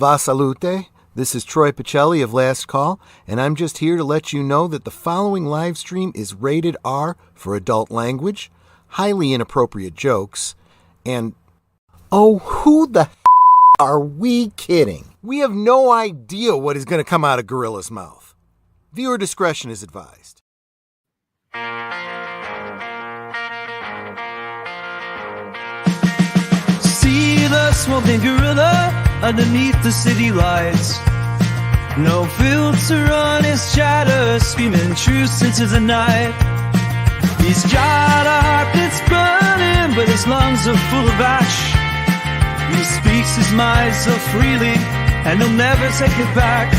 Va salute. This is Troy Pacelli of Last Call, and I'm just here to let you know that the following live stream is rated R for adult language, highly inappropriate jokes, and oh, who the are we kidding? We have no idea what is going to come out of Gorilla's mouth. Viewer discretion is advised. See the smoking gorilla underneath the city lights. No filter on his chatter, screaming truth into the night. He's got a heart that's burning, but his lungs are full of ash. He speaks his mind so freely, and he'll never take it back.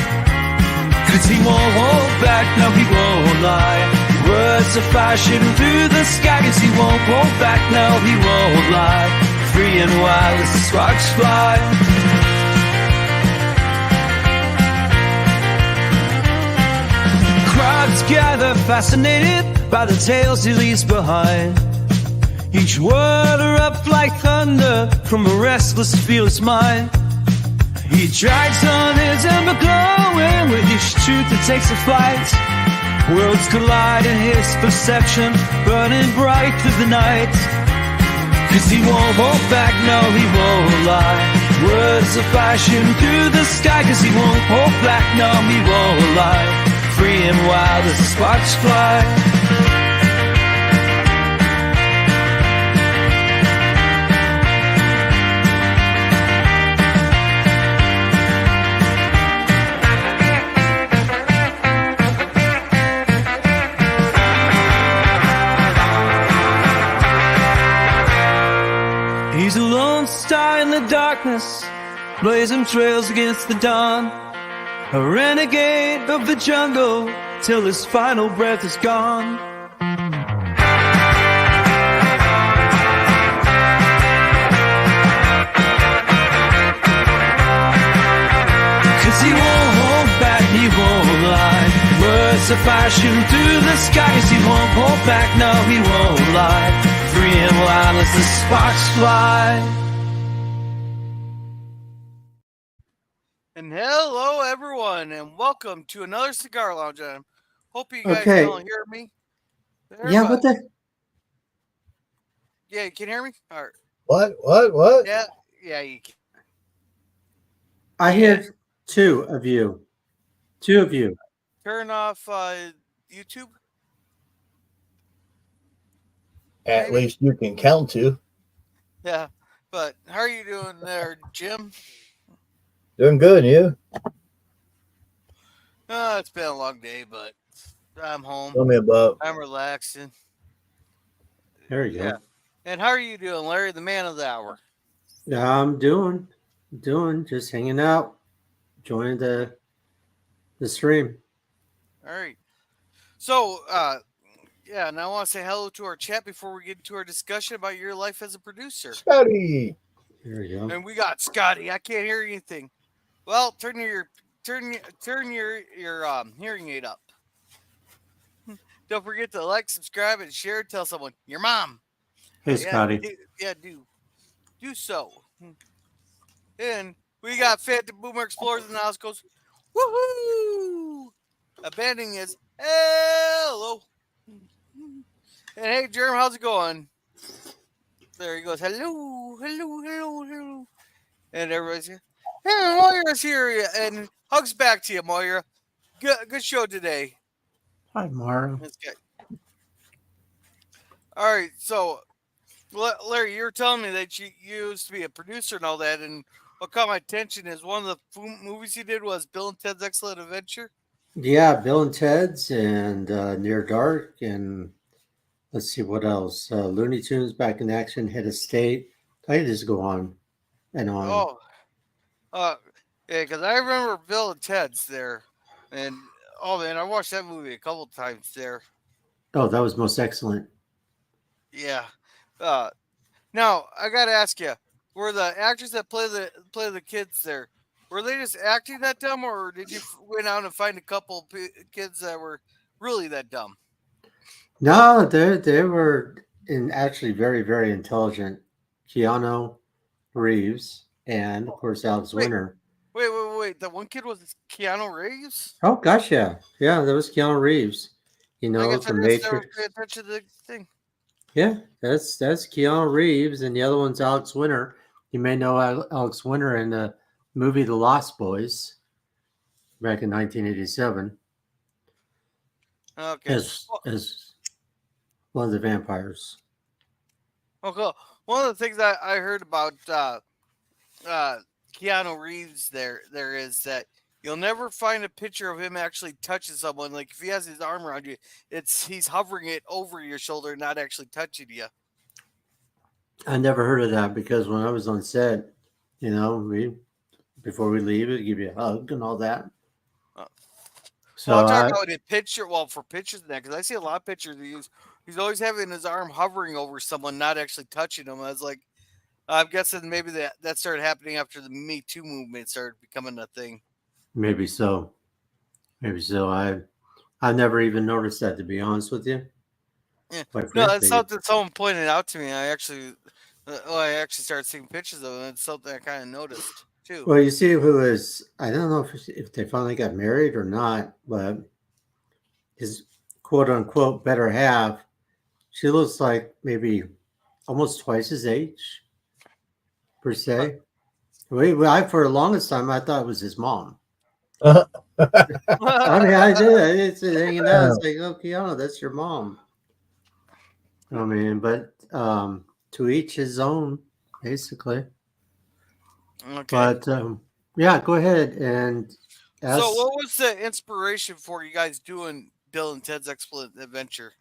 'Cause he won't hold back, no he won't lie. Words are flashing through the sky. 'Cause he won't hold back, no he won't lie. Free and wild as the sparks fly. Crowds gather fascinated by the tales he leaves behind. Each word erupt like thunder from a restless, fearless mind. He drags on his ember glowing with each truth that takes a flight. Worlds collide in his perception, burning bright through the night. 'Cause he won't hold back, no he won't lie. Words are flashing through the sky. 'Cause he won't hold back, no he won't lie. Free and wild as the sparks fly. He's a lone star in the darkness, blazing trails against the dawn. A renegade of the jungle till his final breath is gone. 'Cause he won't hold back, he won't lie. Words are flashing through the sky. 'Cause he won't hold back, no he won't lie. Free and wild as the sparks fly. And hello, everyone, and welcome to another Cigar Lounge. I'm hoping you guys Okay. can all hear me. Yeah, what the? Yeah, you can hear me? All right. What? Yeah, you can. I hear two of you. Two of you. Turn off YouTube. At Maybe. least you can count to. Yeah, but how are you doing there, Jim? Doing good, you? It's been a long day, but I'm home. Tell me about. I'm relaxing. There you go. Yeah. And how are you doing, Larry, the man of the hour? I'm doing, just hanging out, joining the stream. All right. So, yeah, and I want to say hello to our chat before we get into our discussion about your life as a producer. Scotty. There you go. And we got Scotty. I can't hear anything. Well, turn your hearing aid up. Don't forget to like, subscribe, and share. Tell someone your mom. Hey, Scotty. Do so. And we got Phantom Boomer Explorers in the house. Goes, woohoo! Abandoning is hello. And hey, Jerm, how's it going? There he goes. Hello. And everybody's here. Hey, Moira's here. And hugs back to you, Moira. Good show today. Hi, Mara. That's good. All right. So, Larry, you were telling me that you used to be a producer and all that. And what caught my attention is one of the movies you did was Bill and Ted's Excellent Adventure. Yeah, Bill and Ted's and Near Dark, and let's see what else. Looney Tunes Back in Action, Head of State. I could just go on and on. Yeah, because I remember Bill and Ted's there, and oh man, I watched that movie a couple times there. Oh, that was most excellent. Yeah. Now I gotta ask you, were the actors that play the kids there? Were they just acting that dumb, or did you went out and find a couple kids that were really that dumb? No, they were actually very, very intelligent. Keanu Reeves and of course Alex Winter. Wait. The one kid was Keanu Reeves? Oh gosh, yeah, that was Keanu Reeves. You I know, guess I from just never paid Matrix. attention to the thing. Yeah, that's Keanu Reeves, and the other one's Alex Winter. You may know Alex Winter in the movie The Lost Boys back in 1987 Okay. as one of the vampires. Well, cool. One of the things I heard about uh, Keanu Reeves there is that you'll never find a picture of him actually touching someone. Like if he has his arm around you, he's hovering it over your shoulder, not actually touching you. I never heard of that because when I was on set, before we leave, it'd give you a hug and all that. Uh, Well, So I'm talking I about in picture. Well, for pictures and that, because I see a lot of pictures. He's always having his arm hovering over someone, not actually touching them. I was like, I'm guessing maybe that started happening after the Me Too movement started becoming a thing. maybe so, I never even noticed that, to be honest with you. Yeah. Quite No, that's frankly, something someone pointed out to me. I actually started seeing pictures of it. It's something I kind of noticed too. well, you see, who is I don't know if they finally got married or not, but his quote unquote better half, she looks like maybe almost twice his age per se. I for the longest time I thought it was his mom. I mean, I did. It's hanging out. It's like, oh, Keanu, that's your mom. I mean, but to each his own, basically. Okay. But yeah, go ahead and So, ask. what was the inspiration for you guys doing Bill and Ted's Excellent Adventure?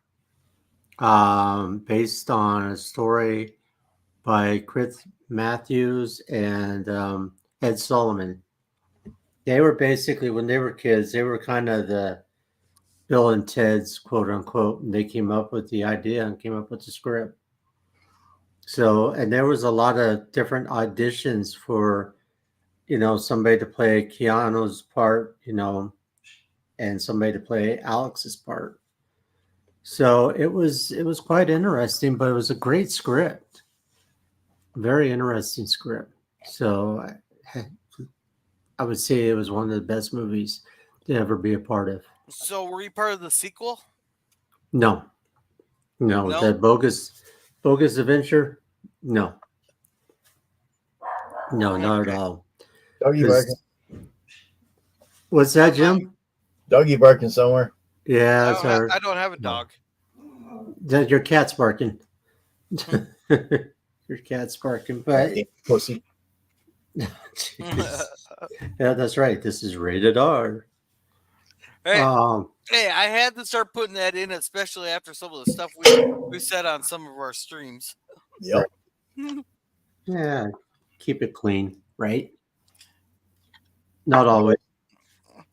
Based on a story by Chris Matthews and Ed Solomon. They were basically, when they were kids, they were kind of the Bill and Ted's quote unquote, and they came up with the idea and came up with the script. So, and there was a lot of different auditions for, somebody to play Keanu's part, and somebody to play Alex's part. So it was quite interesting, but it was a great script, very interesting script. So I would say it was one of the best movies to ever be a part of. So, were you part of the sequel? No, no, No. that bogus adventure. No, no, not at Okay. all. Doggy 'Cause- barking. What's that, Jim? Doggy barking somewhere. Yeah, I that's don't, ha- our. I don't have a No. dog. That your cat's barking. Your cat's barking, but Damn pussy. jeez. Yeah, that's right. This is rated R. Hey, Um, hey, I had to start putting that in, especially after some of the stuff we said on some of our streams. Yep. yeah, keep it clean, right? Not always.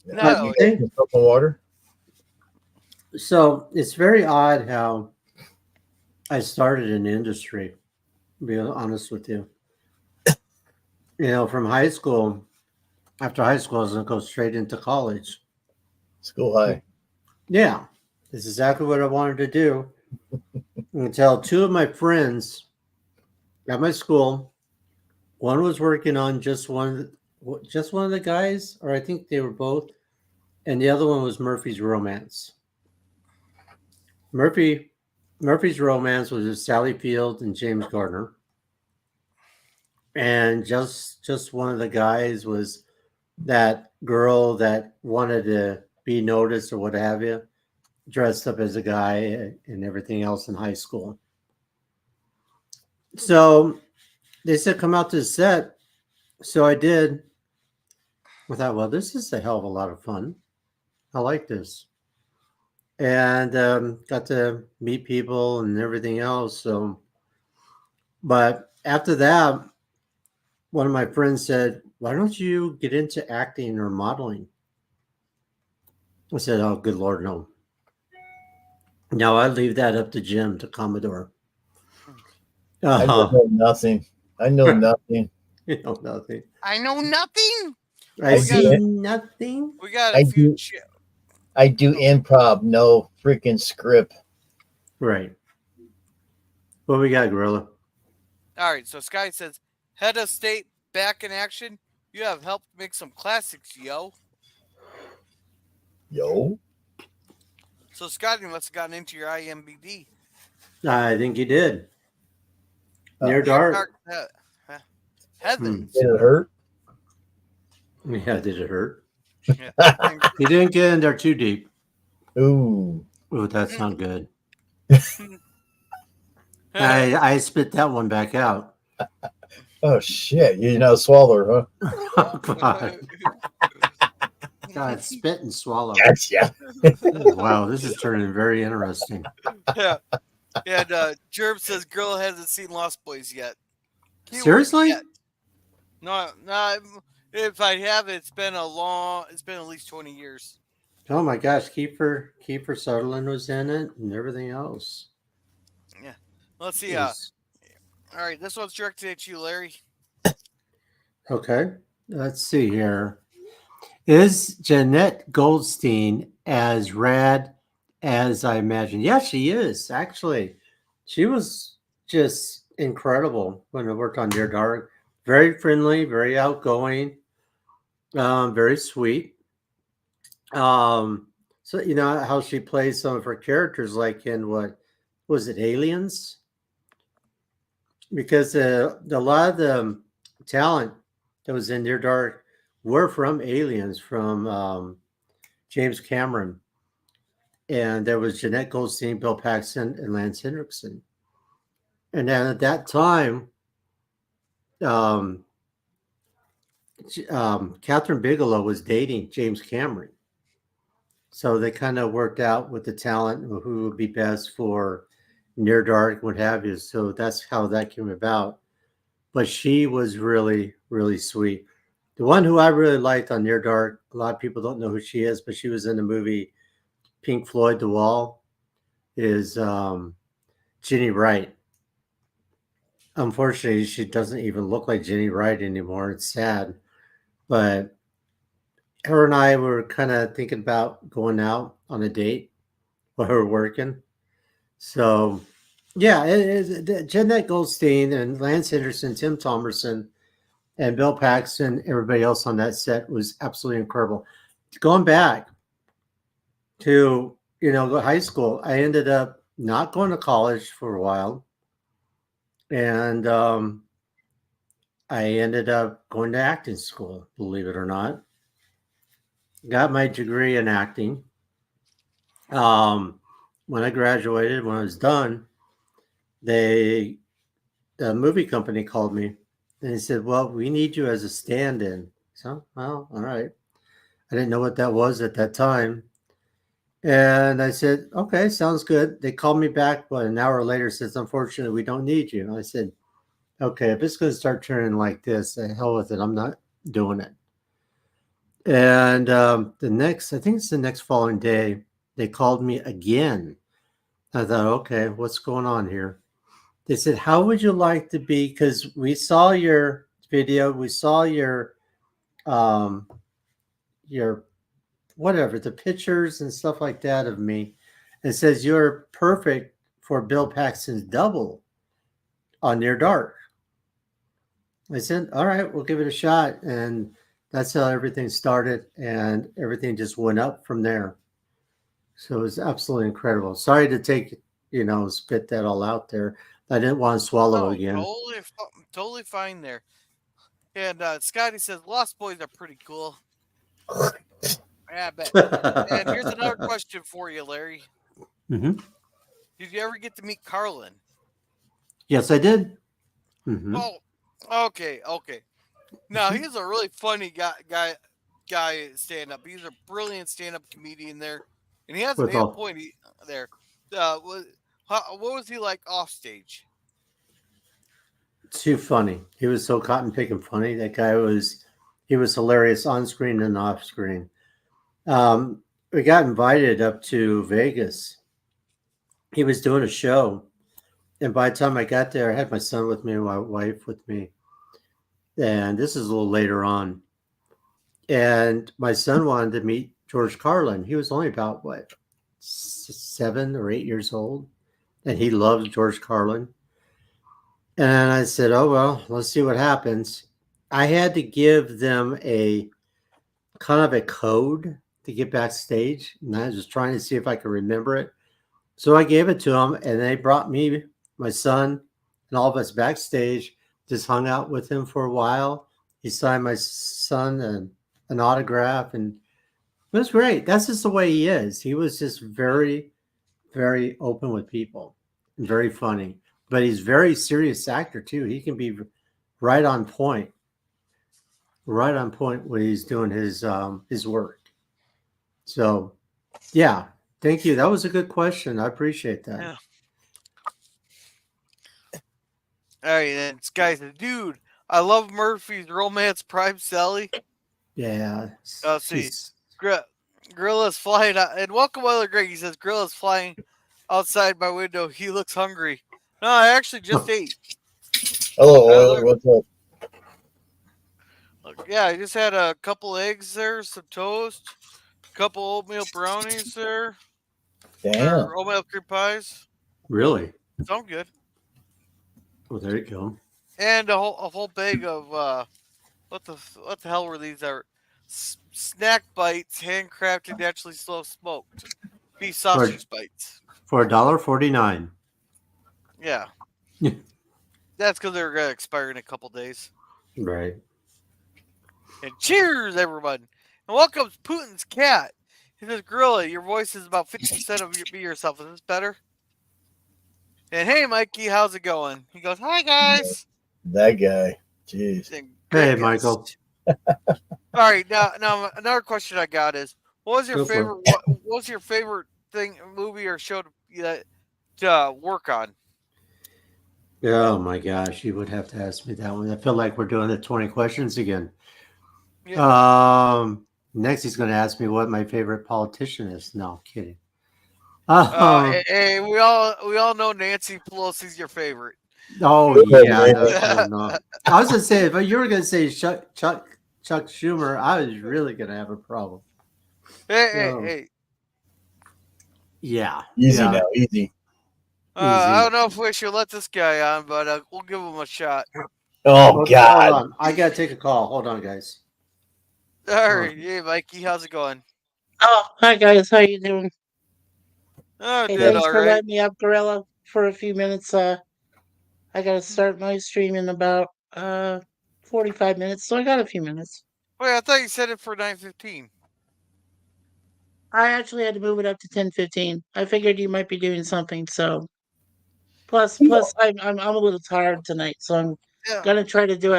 No, But you think Soap and water. so? It's very odd how I started in the industry. To be honest with you, from high school. After high school, I was gonna go straight into college. School high. Yeah, that's exactly what I wanted to do. Until two of my friends at my school, one was working on just one of the guys, or I think they were both, and the other one was Murphy's Romance. Murphy's Romance was with Sally Field and James Garner, and just one of the guys was that girl that wanted to be noticed or what have you, dressed up as a guy and everything else in high school. So they said, come out to the set. So I did. I thought, well, this is a hell of a lot of fun. I like this. And got to meet people and everything else. So, but after that, one of my friends said, why don't you get into acting or modeling? I said, oh, good Lord, no. No, I leave that up to Jim, to Commodore. I know nothing. I know nothing. You know nothing. I know nothing. I I see do- nothing. We got I a few. do- I do improv, no freaking script. Right. What we got, Gorilla? All right. So Sky says, head of state back in action. You have helped make some classics, yo. Yo. So Scotty must have gotten into your IMBD. I think you did. Near Near dark. dark heavens. Did it hurt? Yeah, did it hurt? Yeah. He didn't get in there too deep. Ooh. Oh, that's not good. I spit that one back out. Oh shit! You're not a swallower, huh? Oh, God. God, spit and swallow. Gotcha. Wow, this is turning very interesting. Yeah. And Gerb says girl hasn't seen Lost Boys yet. Keyword Seriously? yet. No, if I have, it's been at least 20 years. Oh my gosh, Kiefer Sutherland was in it and everything else. Yeah. Let's see. Jeez. All right, this one's directed at you, Larry. Okay, let's see here. Is Jeanette Goldstein as rad as I imagined? Yeah, she is, actually. She was just incredible when I worked on Near Dark. Very friendly, very outgoing, very sweet. So you know how she plays some of her characters, like in what was it, Aliens? Because a lot of the talent that was in Near Dark were from Aliens, from James Cameron, and there was Jeanette Goldstein, Bill Paxton, and Lance Henriksen. And then at that time, Catherine Bigelow was dating James Cameron. So they kind of worked out with the talent who would be best for Near Dark, what have you. So that's how that came about. But she was really, really sweet. The one who I really liked on Near Dark, a lot of people don't know who she is, but she was in the movie Pink Floyd The Wall, is Ginny Wright. Unfortunately, she doesn't even look like Ginny Wright anymore. It's sad. But her and I were kind of thinking about going out on a date while we were working. So, yeah, Jeanette Goldstein and Lance Henderson, Tim Thomerson, and Bill Paxton, everybody else on that set was absolutely incredible. Going back to, high school, I ended up not going to college for a while. And I ended up going to acting school, believe it or not. Got my degree in acting. When I graduated, when I was done, the movie company called me and they said, well, we need you as a stand-in. So, well, all right. I didn't know what that was at that time. And I said, okay, sounds good. They called me back, but an hour later says, unfortunately, we don't need you. And I said, okay, if it's going to start turning like this, the hell with it. I'm not doing it. And I think it's the next following day, they called me again. I thought, okay, what's going on here? They said, how would you like to be? Because we saw your video, we saw your whatever, the pictures and stuff like that of me. It says you're perfect for Bill Paxton's double on Near Dark. I said, all right, we'll give it a shot. And that's how everything started. And everything just went up from there. So it was absolutely incredible. Sorry to spit that all out there. I didn't want to swallow again. Totally fine there. And Scotty says, Lost Boys are pretty cool. Yeah, I bet. And here's another question for you, Larry. Mm-hmm. Did you ever get to meet Carlin? Yes, I did. Mm-hmm. Oh, okay. Now, he's a really funny guy stand-up. He's a brilliant stand-up comedian there. And he has a point there. What was he like off stage? Too funny. He was so cotton picking funny. That guy he was hilarious on screen and off screen. We got invited up to Vegas. He was doing a show. And by the time I got there, I had my son with me and my wife with me. And this is a little later on. And my son wanted to meet George Carlin. He was only about, 7 or 8 years old. And he loves George Carlin. And I said, oh, well, let's see what happens. I had to give them a kind of a code to get backstage, and I was just trying to see if I could remember it. So I gave it to them, and they brought me, my son, and all of us backstage. Just hung out with him for a while. He signed my son an autograph, and it was great. That's just the way he is. He was just very, very open with people, and very funny. But he's a very serious actor too. He can be right on point, when he's doing his work. So, yeah, thank you. That was a good question. I appreciate that. Yeah. All right, then this guy says, dude, I love Murphy's Romance Prime Sally. Yeah. Let's see. Gorilla's flying out. And welcome, Weather Greg. He says, Gorilla's flying outside my window. He looks hungry. No, I actually just ate. Hello, Oiler. What's up? Yeah, I just had a couple eggs there, some toast, a couple oatmeal brownies there. Damn. Or oatmeal cream pies. Really? Sound good. Well, there you go. And a whole bag of what the hell were these? Are snack bites, handcrafted, naturally slow smoked beef sausage bites for $1.49. Yeah, that's because they're gonna expire in a couple days. Right. And cheers, everyone, and welcome to Putin's cat. He says, "Gorilla, your voice is about 50% of be yourself. Is this better?" And hey, Mikey, how's it going? He goes, "Hi, guys." That guy. Jeez. Hey, Michael. All right, now another question I got is, what was your favorite? What was your favorite movie or show to work on? Oh my gosh, you would have to ask me that one. I feel like we're doing the 20 questions again. Yeah. Next, he's going to ask me what my favorite politician is. No, kidding. Hey, we all know Nancy Pelosi's your favorite. Oh yeah, no. I was going to say, if you were going to say Chuck Schumer, I was really going to have a problem. Hey. Yeah. Easy now, easy. I don't know if we should let this guy on, but we'll give him a shot. Oh, God. Hold on. I got to take a call. Hold on, guys. All right. Hey, Mikey, how's it going? Oh, hi, guys. How you doing? Oh, hey, thanks for letting me up, Gorilla, for a few minutes. I got to start my stream in about 45 minutes, so I got a few minutes. Wait, I thought you said it for 9:15. I actually had to move it up to 10:15. I figured you might be doing something, so... Plus, I'm a little tired tonight, so I'm gonna try to do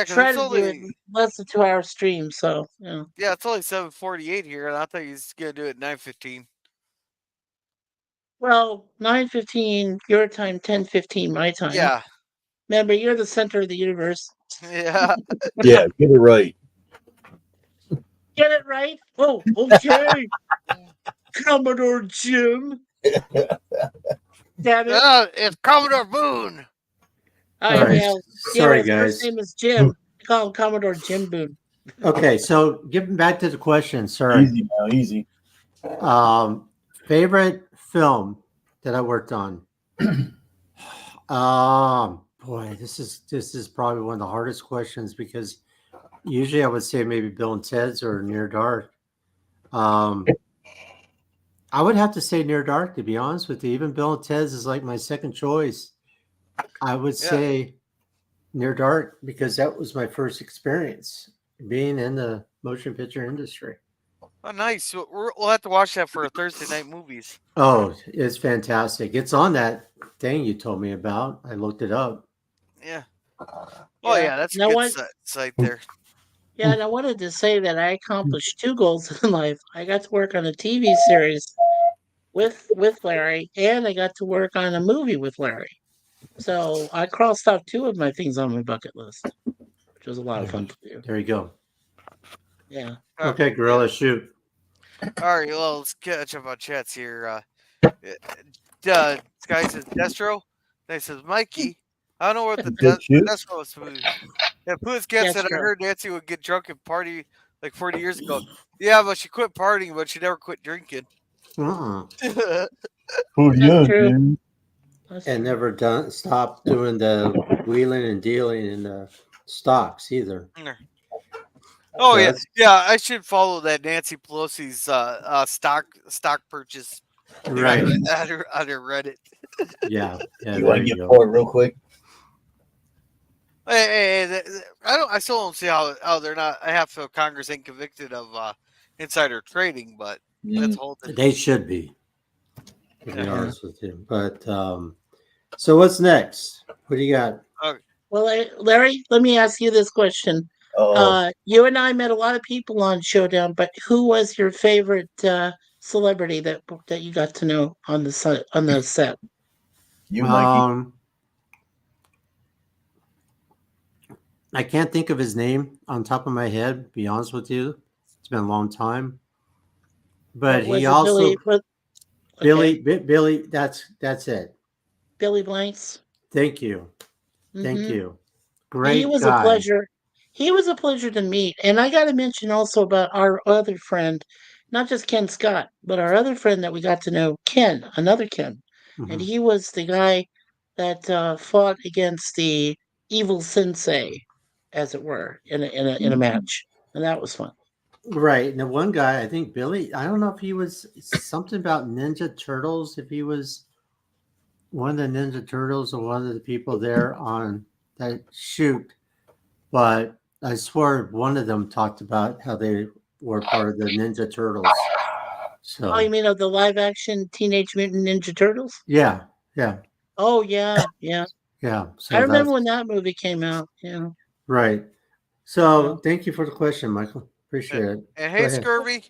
try to do it less than 2-hour stream. So yeah, it's only 7:48 here, and I thought you was gonna do it 9:15. Well, 9:15 your time, 10:15 my time. Yeah. Remember, you're the center of the universe. Yeah. Yeah, get it right. Get it right. Oh, okay. Commodore Jim. Damn it. It's Commodore Boone. Oh, yeah. Sorry, his guys. First name is Jim. I call him Commodore Jim Boone. Okay, so getting back to the question, sorry. Easy now, easy. Favorite film that I worked on. Boy, this is probably one of the hardest questions because usually I would say maybe Bill and Ted's or Near Dark. I would have to say Near Dark, to be honest with you. Even Bill and Ted's is like my second choice. I would say Near Dark because that was my first experience being in the motion picture industry. Oh, nice. We'll have to watch that for Thursday night movies. Oh, it's fantastic. It's on that thing you told me about. I looked it up. Yeah. Oh, yeah, that's a good site there. Yeah, and I wanted to say that I accomplished 2 goals in life. I got to work on a TV series with Larry, and I got to work on a movie with Larry. So I crossed off 2 of my things on my bucket list, which was a lot of fun to do. There you go. Yeah. Okay, Gorilla, shoot. All right, well, let's catch up on chats here. This guy says Destro. He says Mikey. I don't know what the Destro is. Yeah, Pooh's cat said I heard Nancy would get drunk and party like 40 years ago. Yeah, but she quit partying, but she never quit drinking. Who's young, dude? And never stopped doing the wheeling and dealing in the stocks either. Oh So yeah, that's- yeah. I should follow that Nancy Pelosi's stock purchase right. on her Reddit. Yeah. Yeah. You want There to you get go. bored real quick? I still don't see how they're not. I have to. Congress ain't convicted of insider trading, but that's a whole different. They should be, to be Yeah. honest with you. But so what's next? What do you got? Well, Larry, let me ask you this question. Oh, You and I met a lot of people on Showdown, but who was your favorite celebrity that you got to know on the set? you, Mikey. I can't think of his name on top of my head. To be honest with you, it's been a long time. But Was he it also Billy? Billy. That's it. Billy Blanks. Thank you. Thank Mhm. you. He Great was a guy. pleasure. He was a pleasure to meet. And I got to mention also about our other friend, not just Ken Scott, but our other friend that we got to know, Ken, another Ken. And Mhm. he was the guy that fought against the evil sensei, as it were, in a match. And that was fun. Right. And the one guy, I think Billy, I don't know if he was something about Ninja Turtles, if he was one of the Ninja Turtles or one of the people there on that shoot. But I swear one of them talked about how they were part of the Ninja Turtles. So, Oh, you mean of the live action Teenage Mutant Ninja Turtles? yeah. Yeah. Oh, yeah, yeah. Yeah. I So remember that's when that movie came out. Yeah. right. So thank you for the question, Michael. Appreciate it. And Go hey, ahead. Scurvy.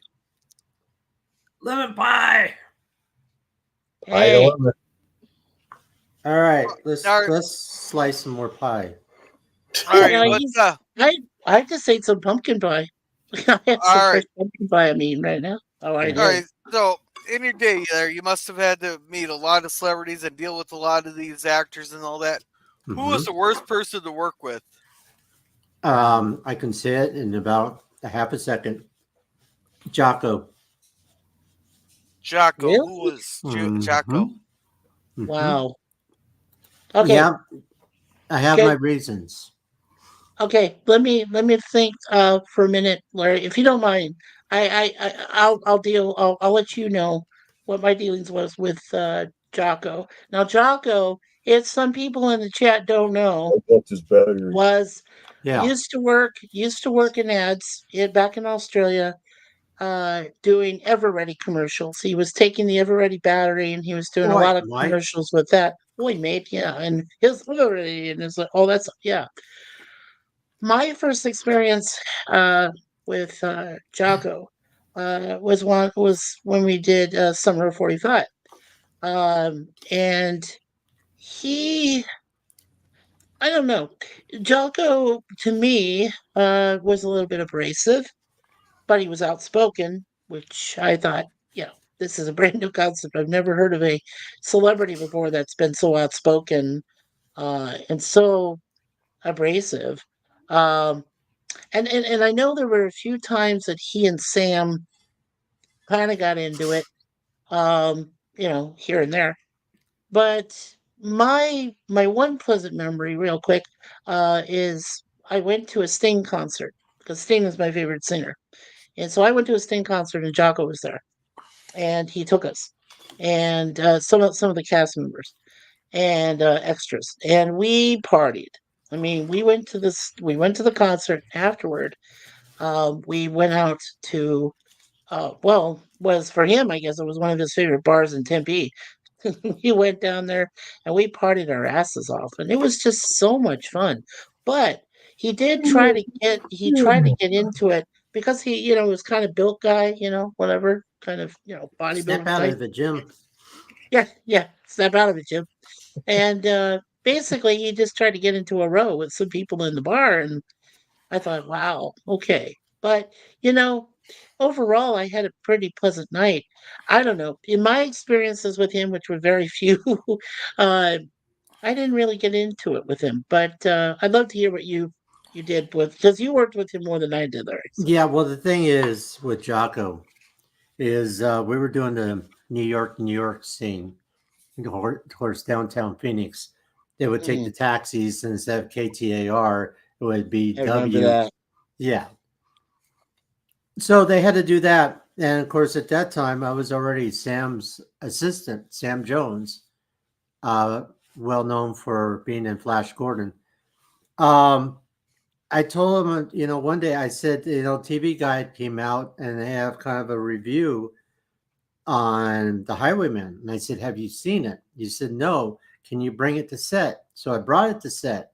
Lemon pie. I Hey, don't know. All right, let's All right, slice some more pie. all right. now What's I just ate some pumpkin pie. I had some all fresh right, pumpkin pie I'm eating right now. Oh, I Yeah. all did. right. So in your day there, you must have had to meet a lot of celebrities and deal with a lot of these actors and all that. Who was the worst person to work with? I can say it in about a half a second. Jocko. Jocko. Really? Who was Jocko? Mhm. Mhm. Wow. Okay. Yeah, I have my Good. reasons. Okay. Let me think for a minute, Larry, if you don't mind. I'll let you know what my dealings was with Jocko. Now Jocko, if some people in the chat don't know, What is better? was Yeah. used to work in ads back in Australia, doing Eveready commercials. He was taking the Eveready battery and he was doing a Right, lot of Mike. commercials with that. Boy, mate, yeah, and his Eveready and his oh, that's yeah. My first experience with Jocko was when we did Summer of '45, and he I don't know. Jocko to me was a little bit abrasive, but he was outspoken, which I thought, this is a brand new concept. I've never heard of a celebrity before that's been so outspoken and so abrasive. Um, and I know there were a few times that he and Sam kind of got into it, here and there. But my one pleasant memory, real quick, is I went to a Sting concert because Sting is my favorite singer. And so I went to a Sting concert and Jocko was there, and he took us, and some of the cast members and extras, and we partied. I mean, we went to the concert afterward. We went out to was for him, I guess it was one of his favorite bars in Tempe. We went down there and we partied our asses off, and it was just so much fun. But he tried to get into it because he, was kind of built guy, whatever kind of, Step bodybuilder out type. of the gym. Yeah, yeah, step out of it, Jim. And basically, he just tried to get into a row with some people in the bar, and I thought, wow, okay. But, you know, overall, I had a pretty pleasant night. I don't know. In my experiences with him, which were very few, uh, I didn't really get into it with him. But I'd love to hear what you did with, because you worked with him more than I did, Larry. So. Yeah, well, the thing is with Jocko is we were doing the New York scene, towards downtown Phoenix. They would take Mhm. the taxis, and instead of KTAR, It would be I remember W. that. Yeah. So they had to do that. And of course, at that time, I was already Sam's assistant, Sam Jones, uh, well known for being in Flash Gordon. Um, I told him, one day I said, TV Guide came out and they have kind of a review on The Highwayman. And I said, have you seen it? You said, no. Can you bring it to set? So I brought it to set.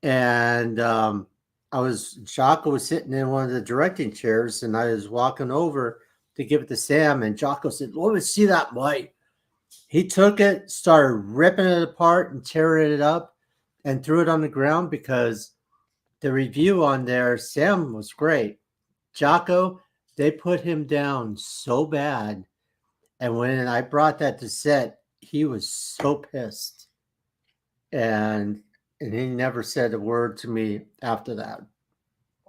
And Jocko was sitting in one of the directing chairs and I was walking over to give it to Sam. And Jocko said, let me see that boy. He took it, started ripping it apart and tearing it up and threw it on the ground because the review on there, Sam was great. Jocko, they put him down so bad. And when I brought that to set, he was so pissed. And he never said a word to me after that.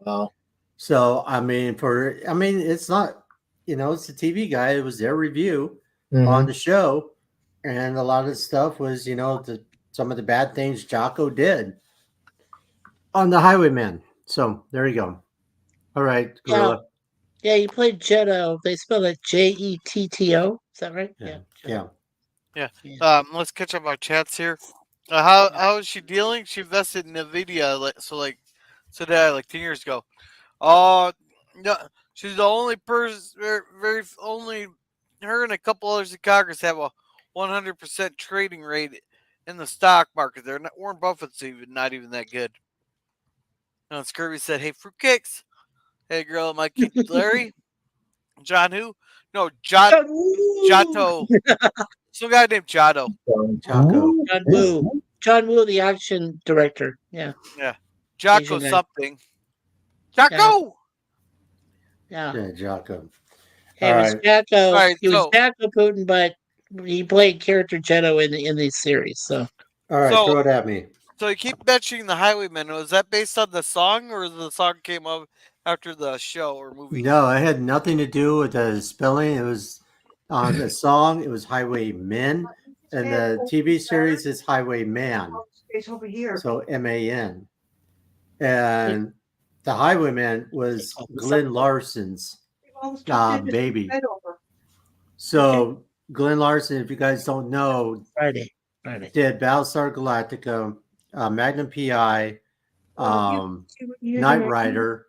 Wow. So, it's not, it's the TV guy. It was their review on the show. And a lot of the stuff was, some of the bad things Jocko did on The Highwayman. So there you go. All right, Gorilla. Yeah, you played Jetto. They spell it Jetto. Is that right? Yeah. Let's catch up our chats here. How is she dealing? She invested in Nvidia, so that like 10 years ago. No, she's the only person, only her and a couple others in Congress have a 100% trading rate in the stock market. They're not, Warren Buffett's not even that good. No, Scurvy said, "Hey, fruitcakes. Hey, girl, my kid Larry, John who? No, Giotto. Some guy named Giotto. Jocko. John Woo, the action director. Yeah. Jocko Asian guy. something. Jocko. Yeah. Jocko. It was right. Jocko. All right, He was so- Jocko Putin, but he played character Jetto in the series. So All right, So- throw it at me. So you keep mentioning The Highwayman. Was that based on the song, or the song came up after the show or movie? No, it had nothing to do with the spelling. It was on the song. It was Highwaymen, and the TV series is Highwayman. It's over here. So MAN, and the Highwayman was Glenn Larson's baby. So Glenn Larson, if you guys don't know, Friday. did Battlestar Galactica, Magnum PI, Knight Rider.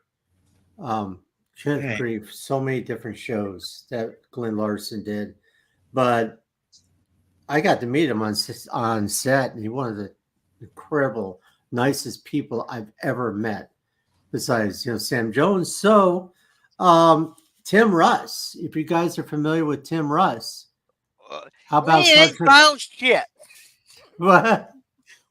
Good grief, so many different shows that Glenn Larson did, but I got to meet him on set, and he's one of the incredible, nicest people I've ever met. Besides, Sam Jones. So, Tim Russ. If you guys are familiar with Tim Russ, how about we ain't found shit? What?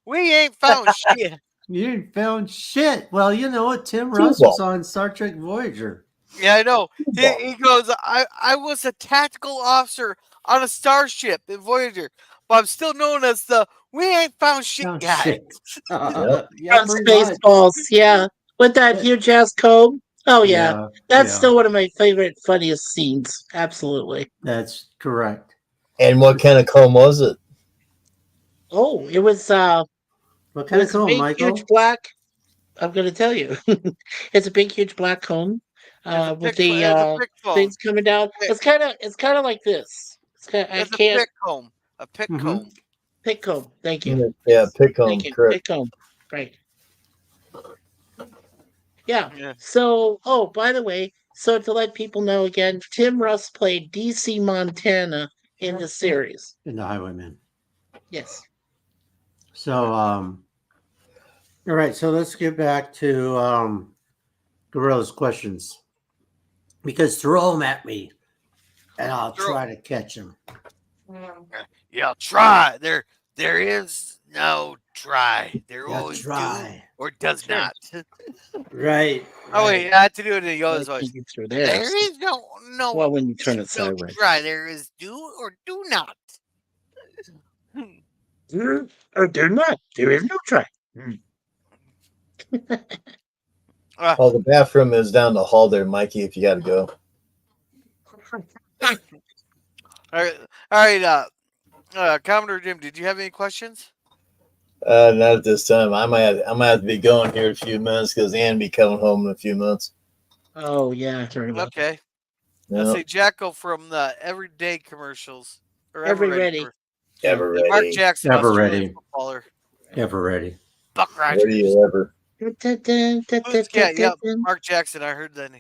We ain't found shit. You ain't found shit. Well, you know what? Tim Russ was on Star Trek Voyager. Yeah, I know. He goes, I was a tactical officer on a starship in Voyager, but I'm still known as the we ain't found shit guy. Shit. Yeah, Spaceballs. Yeah, with that huge ass comb. Oh yeah, that's still one of my favorite, funniest scenes. Absolutely. That's correct. And what kind of comb was it? Oh, it was what kind of comb, big, Michael? huge black. I'm going to tell you, it's a big, huge black comb with the things coming down. It's kind of like this. It's a pick comb. A pick comb. Pick comb. Thank you. Yeah, pick comb. Thank you. Correct. Pick comb. Right. Yeah. So, by the way, so to let people know again, Tim Russ played DC Montana in the series. In The Highwayman. Yes. So, all right. So let's get back to Gorilla's questions, because throw them at me, and I'll try to catch them. Yeah, try. There is no try. There always try do or does not. Right. Oh wait, I had to do it in Yoda's voice. There is no. Well, when you turn it sideways. Try. There is do or do not. Or do not. There is no try. Oh, the bathroom is down the hall there, Mikey, if you got to go. All right. Commodore Jim, did you have any questions? Not at this time. I might have to be going here in a few minutes because Ann be coming home in a few minutes. Oh yeah, I heard about that. Okay. I No, say Jacko from the Everyday commercials or Every Ever Ready ready. commercials. Yeah. ever Mark ready. Jackson, Ever Australian ready. footballer. Ever ready. Buck Ready Rogers. ever. Yeah, yep. Mark Jackson. I heard that.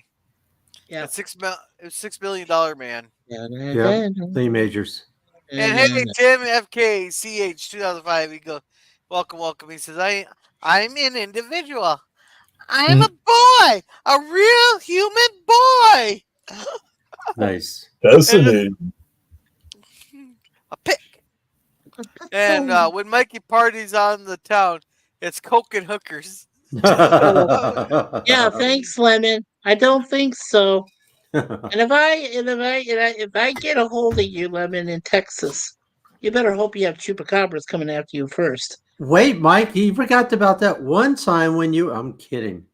Yeah. That $6 million man. Yep. Lee Majors. And hey, Tim FKCH 2005. He goes, "Welcome, welcome." He says, I'm an individual. I'm a boy, a real human boy, Nice. Fascinating. a pig." And when Mikey parties on the town, it's coke and hookers. Yeah, thanks, Lemon. I don't think so. And if I get a hold of you, Lemon, in Texas, you better hope you have chupacabras coming after you first. Wait, Mike, you forgot about that one time when you. I'm kidding.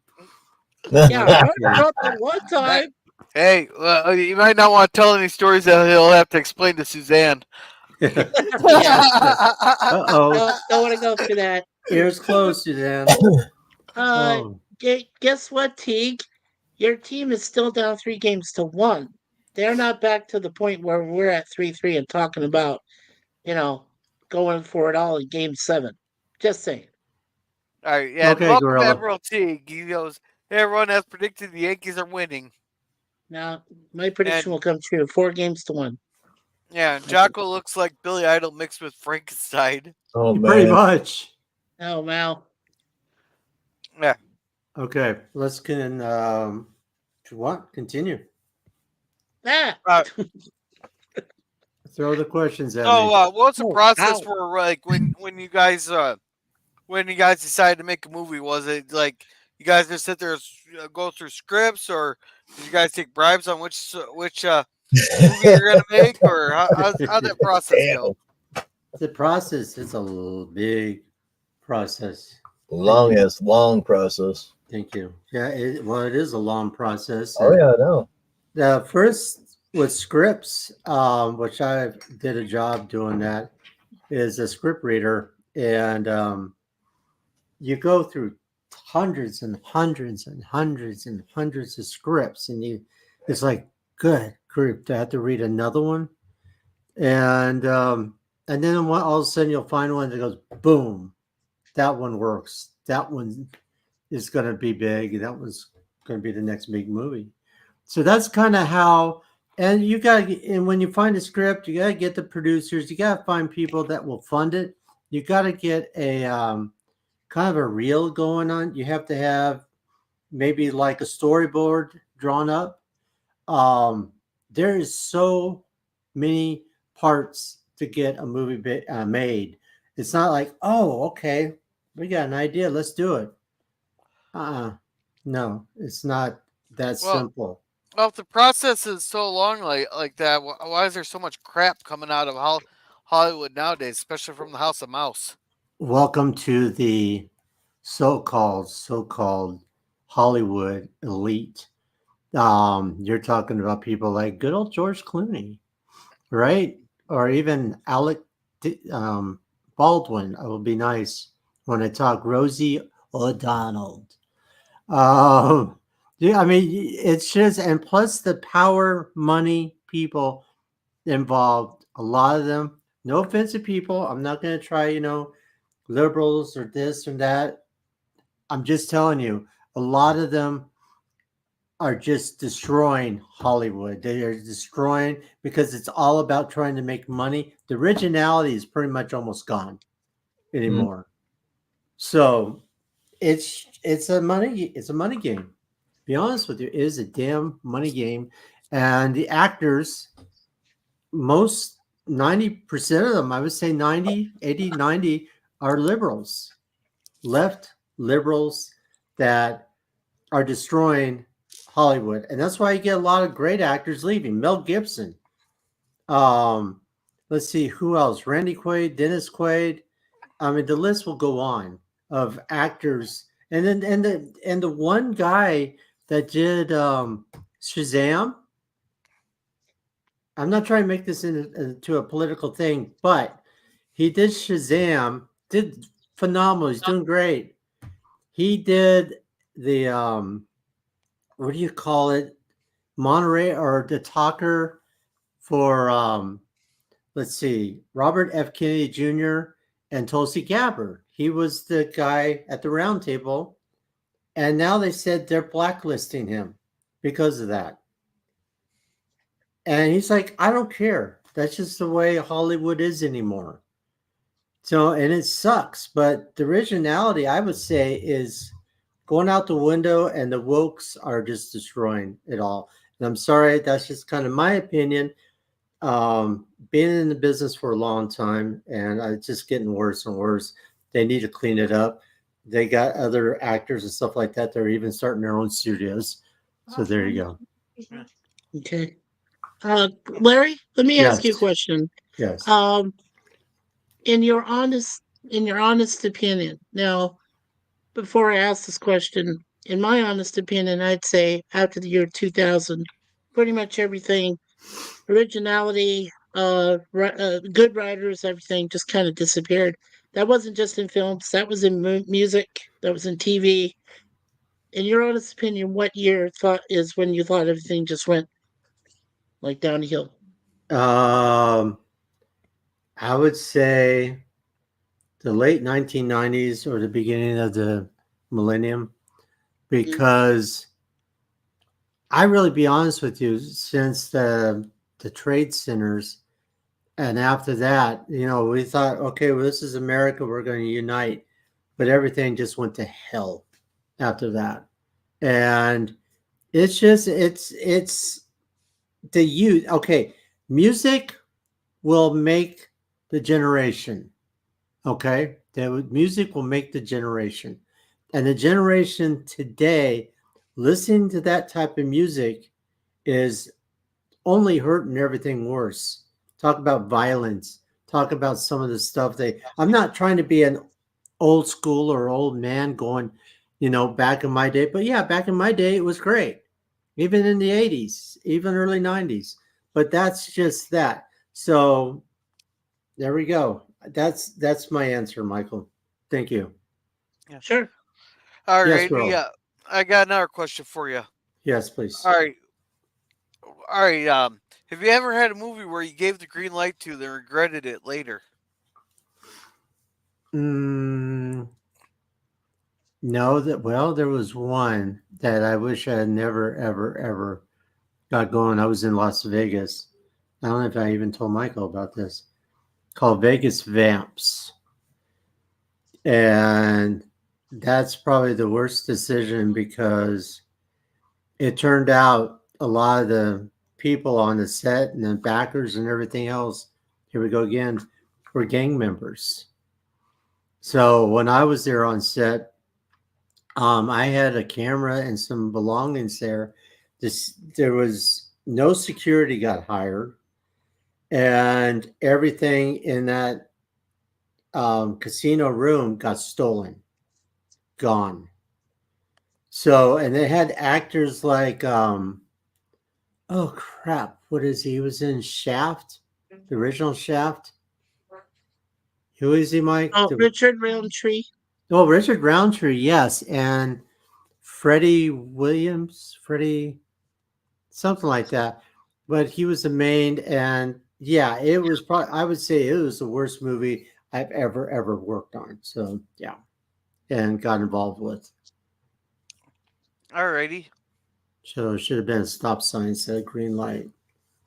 Yeah, I heard about that one time. Hey, you might not want to tell any stories that he'll have to explain to Suzanne. Yeah. Uh-oh. Don't want to go through that. Ears closed, Suzanne. Oh. Guess what, Teague? Your team is still down 3 games to 1. They're not back to the point where we're at 3-3 and talking about, going for it all in game 7. Just saying. All right, yeah, and Okay, welcome Gorilla. Admiral Teague. He goes, "Hey, everyone has predicted the Yankees are winning." Now, my prediction And will come true. 4 games to 1. yeah, and Jocko looks like Billy Idol mixed with Frankenstein. Oh Pretty man. much. Oh, wow. Yeah. Okay, let's continue. Ah! Throw the questions at me. So, what's the Oh, process ow. for like when you guys decided to make a movie? Was it like you guys just sit there and go through scripts, or did you guys take bribes on which movie you're gonna make, or how'd that process go? Damn. The process is a big process. Long process. Thank you. Yeah, it is a long process. Oh yeah, I know. The first with scripts, which I did a job doing that, is a script reader, and you go through hundreds and hundreds and hundreds and hundreds of scripts, and it's like, good group, I have to read another one, and then all of a sudden you'll find one that goes, boom, that one works. That one is going to be big, and that one's going to be the next big movie. So that's kind of how. And when you find a script, you got to get the producers. You got to find people that will fund it. You got to get a kind of a reel going on. You have to have maybe like a storyboard drawn up. There is so many parts to get a movie made. It's not like, oh, okay, we got an idea, let's do it. No, it's not that simple. Well, if the process is so long like that, why is there so much crap coming out of Hollywood nowadays, especially from the House of Mouse? Welcome to the so-called Hollywood elite. You're talking about people like good old George Clooney, right? Or even Alec Baldwin. It would be nice when I talk Rosie O'Donnell. Yeah, I mean, it's just, and plus the power, money, people involved, a lot of them, no offensive people. I'm not going to try, liberals or this or that. I'm just telling you, a lot of them are just destroying Hollywood. They are destroying because it's all about trying to make money. The originality is pretty much almost gone anymore. So it's a money game. Be honest with you, it is a damn money game. And the actors, most 90% of them, I would say 90 are liberals, left liberals that are destroying Hollywood. And that's why you get a lot of great actors leaving. Mel Gibson. Let's see who else. Randy Quaid, Dennis Quaid. I mean, the list will go on of actors. And then the one guy that did Shazam. I'm not trying to make this into a political thing, but he did Shazam, did phenomenal. He's doing great. He did the what do you call it? Monterey or the talker for let's see, Robert F. Kennedy Jr. and Tulsi Gabbard. He was the guy at the round table, and now they said they're blacklisting him because of that. And he's like, I don't care. That's just the way Hollywood is anymore. So, and it sucks, but the originality, I would say, is going out the window, and the wokes are just destroying it all. And I'm sorry, that's just kind of my opinion. Being in the business for a long time, and it's just getting worse and worse. They need to clean it up. They got other actors and stuff like that. They're even starting their own studios. So there you go. Okay. Larry, let me ask you a Yes. question. Yes. In your honest opinion, now, before I ask this question, in my honest opinion, I'd say after the year 2000, pretty much everything, originality, good writers, everything just kind of disappeared. That wasn't just in films, that was in music, that was in TV. In your honest opinion, what year thought is when you thought everything just went like downhill? I would say the late 1990s or the beginning of the millennium, because I really be honest with you, since the trade centers, and after that, we thought, okay, well, this is America, we're going to unite, but everything just went to hell after that. And it's just it's the youth. Okay, music will make the generation. Okay, music will make the generation, and the generation today listening to that type of music is only hurting everything worse. Talk about violence. Talk about some of the stuff I'm not trying to be an old school or old man going, back in my day. But yeah, back in my day, it was great. Even in the 80s, even early 90s. But that's just that. So there we go. That's my answer, Michael. Thank you. Yeah. Sure. All Yes, right. bro. Yeah. I got another question for you. Yes, please. All right. All right. Have you ever had a movie where you gave the green light to, then regretted it later? No, there was one that I wish I had never, ever, ever got going. I was in Las Vegas. I don't know if I even told Michael about this. Called Vegas Vamps. And that's probably the worst decision because it turned out a lot of the people on the set and the backers and everything else, here we go again, were gang members. So when I was there on set, I had a camera and some belongings there. There was no security got hired, and everything in that casino room got stolen, gone. So, and they had actors like, oh crap, what is he? He was in Shaft, the original Shaft. Who is he, Mike? Oh, Richard Roundtree. Oh, Richard Roundtree, yes, and Freddie Williams, something like that. But he was the main, and yeah, it was probably, I would say it was the worst movie I've ever worked on. So yeah, and got involved with. All righty. So it should have been a stop sign instead of green light.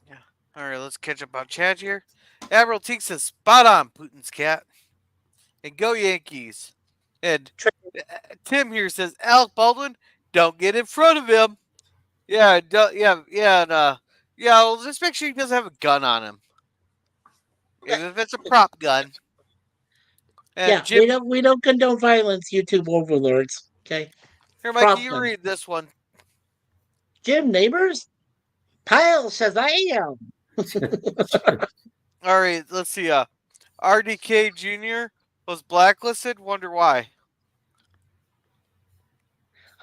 Yeah. All right. Let's catch up on chat here. Admiral Teak says, "Spot on, Putin's cat." And go Yankees. And Tim here says, "Alec Baldwin, don't get in front of him." Yeah. And well, just make sure he doesn't have a gun on him. If it's a prop gun. And Yeah, Jim, we don't condone violence, YouTube overlords. Okay. here, Mikey, you read this one. Jim Neighbors? Kyle Shazam! All right, let's see. RDK Jr. was blacklisted. Wonder why.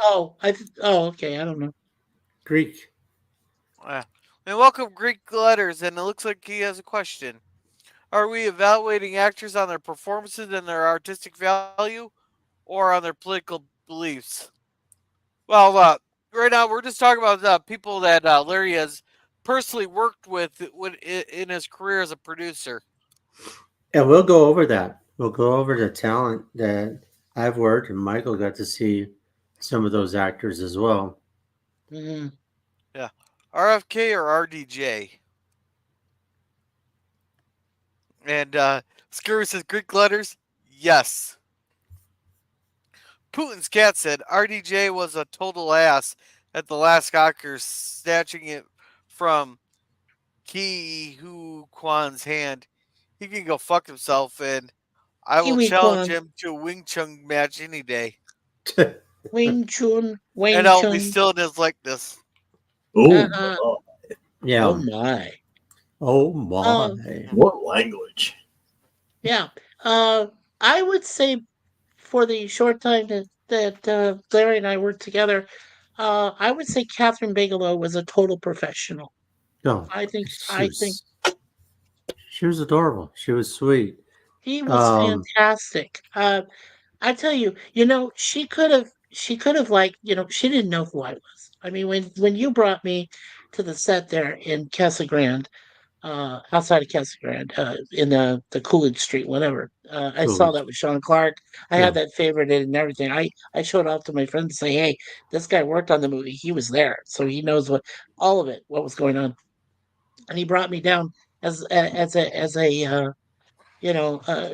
Okay, I don't know. Greek. And welcome Greek letters, and it looks like he has a question. Are we evaluating actors on their performances and their artistic value, or on their political beliefs? Well, right now we're just talking about people that Larry has personally worked with in his career as a producer. And we'll go over that. We'll go over the talent that I've worked, and Michael got to see some of those actors as well. Mhm. Yeah, RFK or RDJ. And Scurry says Greek letters. Yes. Putin's cat said RDJ was a total ass at the last Oscars, snatching it from Ki Hu Kwan's hand. He can go fuck himself, and I will Kiwi challenge Kwan, him to a Wing Chun match any day. Wing Chun, And Wing I'll be Chun. still in his likeness. Oh, Uh-uh. Oh Yeah. my. Oh Uh, my. what language? yeah. I would say for the short time that Larry and I worked together, I would say Catherine Bigelow was a total professional. No, I think she was adorable. She was sweet. he was Um, fantastic. I tell you, she could have like, she didn't know who I was. I mean, when you brought me to the set there in Casa Grande, outside of Casa Grande, in the Coolidge Street, whatever. I saw Coolidge. that with Sean Clark. I had Yeah. that favorited and everything. I showed off to my friends to say, hey, this guy worked on the movie. He was there, so he knows all of it, what was going on. And he brought me down as a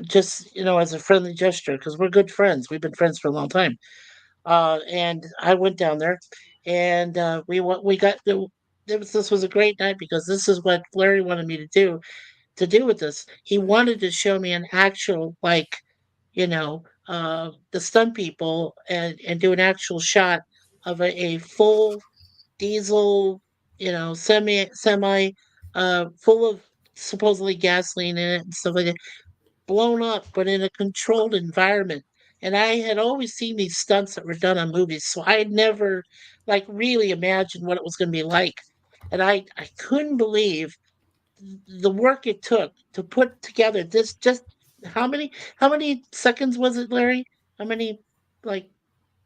just as a friendly gesture because we're good friends. We've been friends for a long time. And I went down there, and we got the. This was a great night because this is what Larry wanted me to do with this. He wanted to show me an actual the stunt people and do an actual shot of a full diesel, semi full of supposedly gasoline in it and stuff like that, blown up, but in a controlled environment. And I had always seen these stunts that were done on movies, so I had never really imagined what it was going to be like. And I couldn't believe the work it took to put together this. Just how many seconds was it, Larry? How many, like,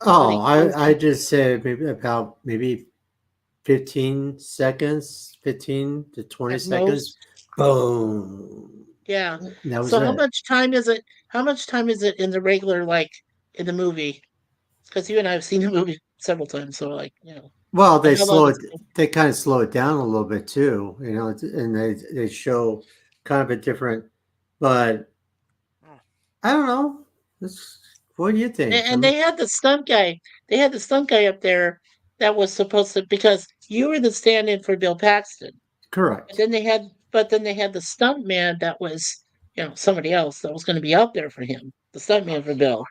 how Oh, many close I just say maybe 15 seconds, 15 to 20 at seconds. most? Boom. Yeah. That was So how it. much time is it? How much time is it in the regular, like, in the movie? Because you and I have seen the movie several times, so, like, Well, and how long is it? they kind of slow it down a little bit too, and they show kind of a different, but I don't know. What do you think? And they had the stunt guy. They had the stunt guy up there that was supposed to, because you were the stand-in for Bill Paxton. And Correct. then they had the stunt man that was, somebody else that was going to be up there for him, the stunt man for Bill.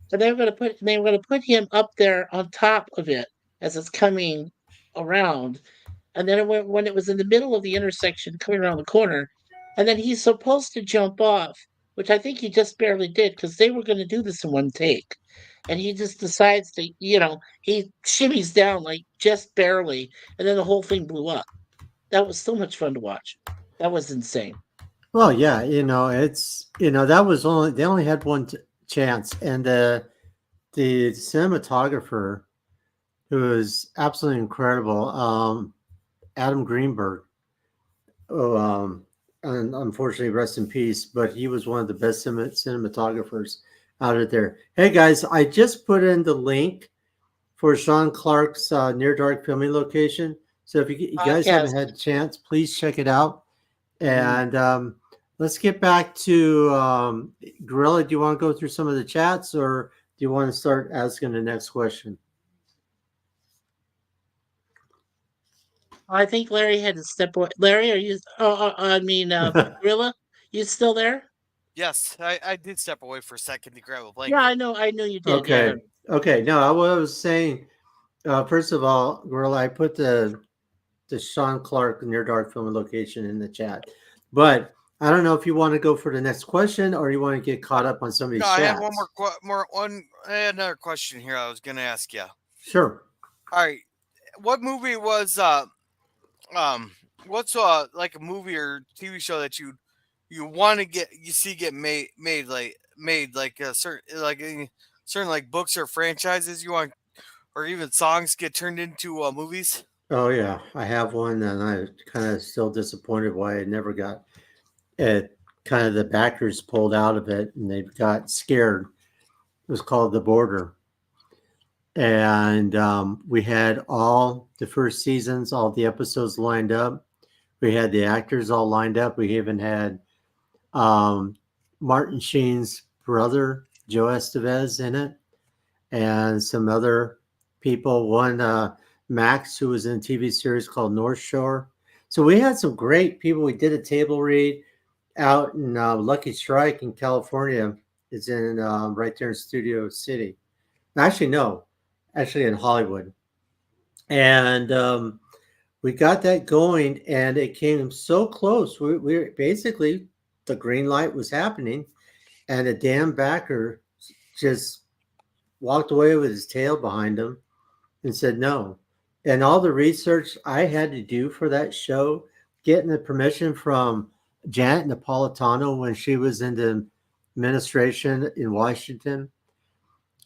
So they were going to put him up there on top of it as it's coming around, and then when it was in the middle of the intersection coming around the corner, and then he's supposed to jump off, which I think he just barely did because they were going to do this in one take, and he just decides to, he shimmies down like just barely, and then the whole thing blew up. That was so much fun to watch. That was insane. Well, yeah, it's that was only they only had one chance, and the cinematographer who was absolutely incredible, Adam Greenberg. Oh, and unfortunately, rest in peace. But he was one of the best cinematographers out of there. Hey guys, I just put in the link for Sean Clark's Near Dark filming location. So if you guys haven't Podcast. had a chance, please check it out. Mhm. And let's get back to Gorilla. Do you want to go through some of the chats, or do you want to start asking the next question? I think Larry had to step away. Larry, are you? I mean, Gorilla, you still there? Yes, I did step away for a second to grab a Yeah, I blanket. know. I know you did. Yeah. Okay. Okay. No, I was saying, first of all, Gorilla, I put the Sean Clark Near Dark film location in the chat, but I don't know if you want to go for the next question or you want to get caught up on some of No, these I have chats. I had another question here. I was gonna ask you. Sure. All right, what movie was um, what's like a movie or TV show that you you want to get made like a certain like books or franchises you want, or even songs get turned into movies. Oh yeah, I have one, and I kind of still disappointed why I never got it. Kind of the backers pulled out of it, and they got scared. It was called The Border, and we had all the first seasons, all the episodes lined up. We had the actors all lined up. We even had um, Martin Sheen's brother, Joe Estevez, in it, and some other people. One, Max, who was in a TV series called North Shore. So we had some great people. We did a table read out in Lucky Strike in California. It's in right there in Studio City. Actually, no, actually in Hollywood. And we got that going, and it came so close. We basically, the green light was happening, and the damn backer just walked away with his tail behind him and said no. And all the research I had to do for that show, getting the permission from Janet Napolitano when she was in the administration in Washington.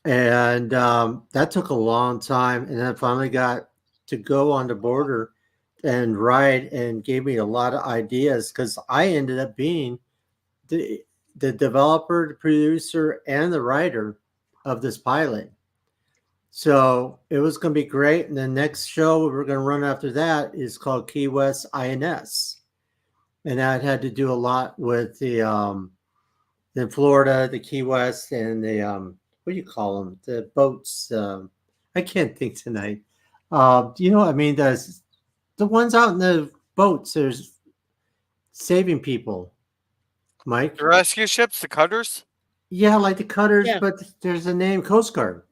And that took a long time. And then I finally got to go on the border and ride, and gave me a lot of ideas because I ended up being the, the developer, the producer, and the writer of this pilot. So it was going to be great. And the next show we're going to run after that is called Key West INS. And that had to do a lot with the in Florida, the Key West, and the what do you call them? The boats. I can't think tonight. You know, I mean, the ones out in the boats. There's saving people, Mike. The rescue ships, the cutters, Yeah, like the cutters, Yeah, but there's a name, Coast Guard.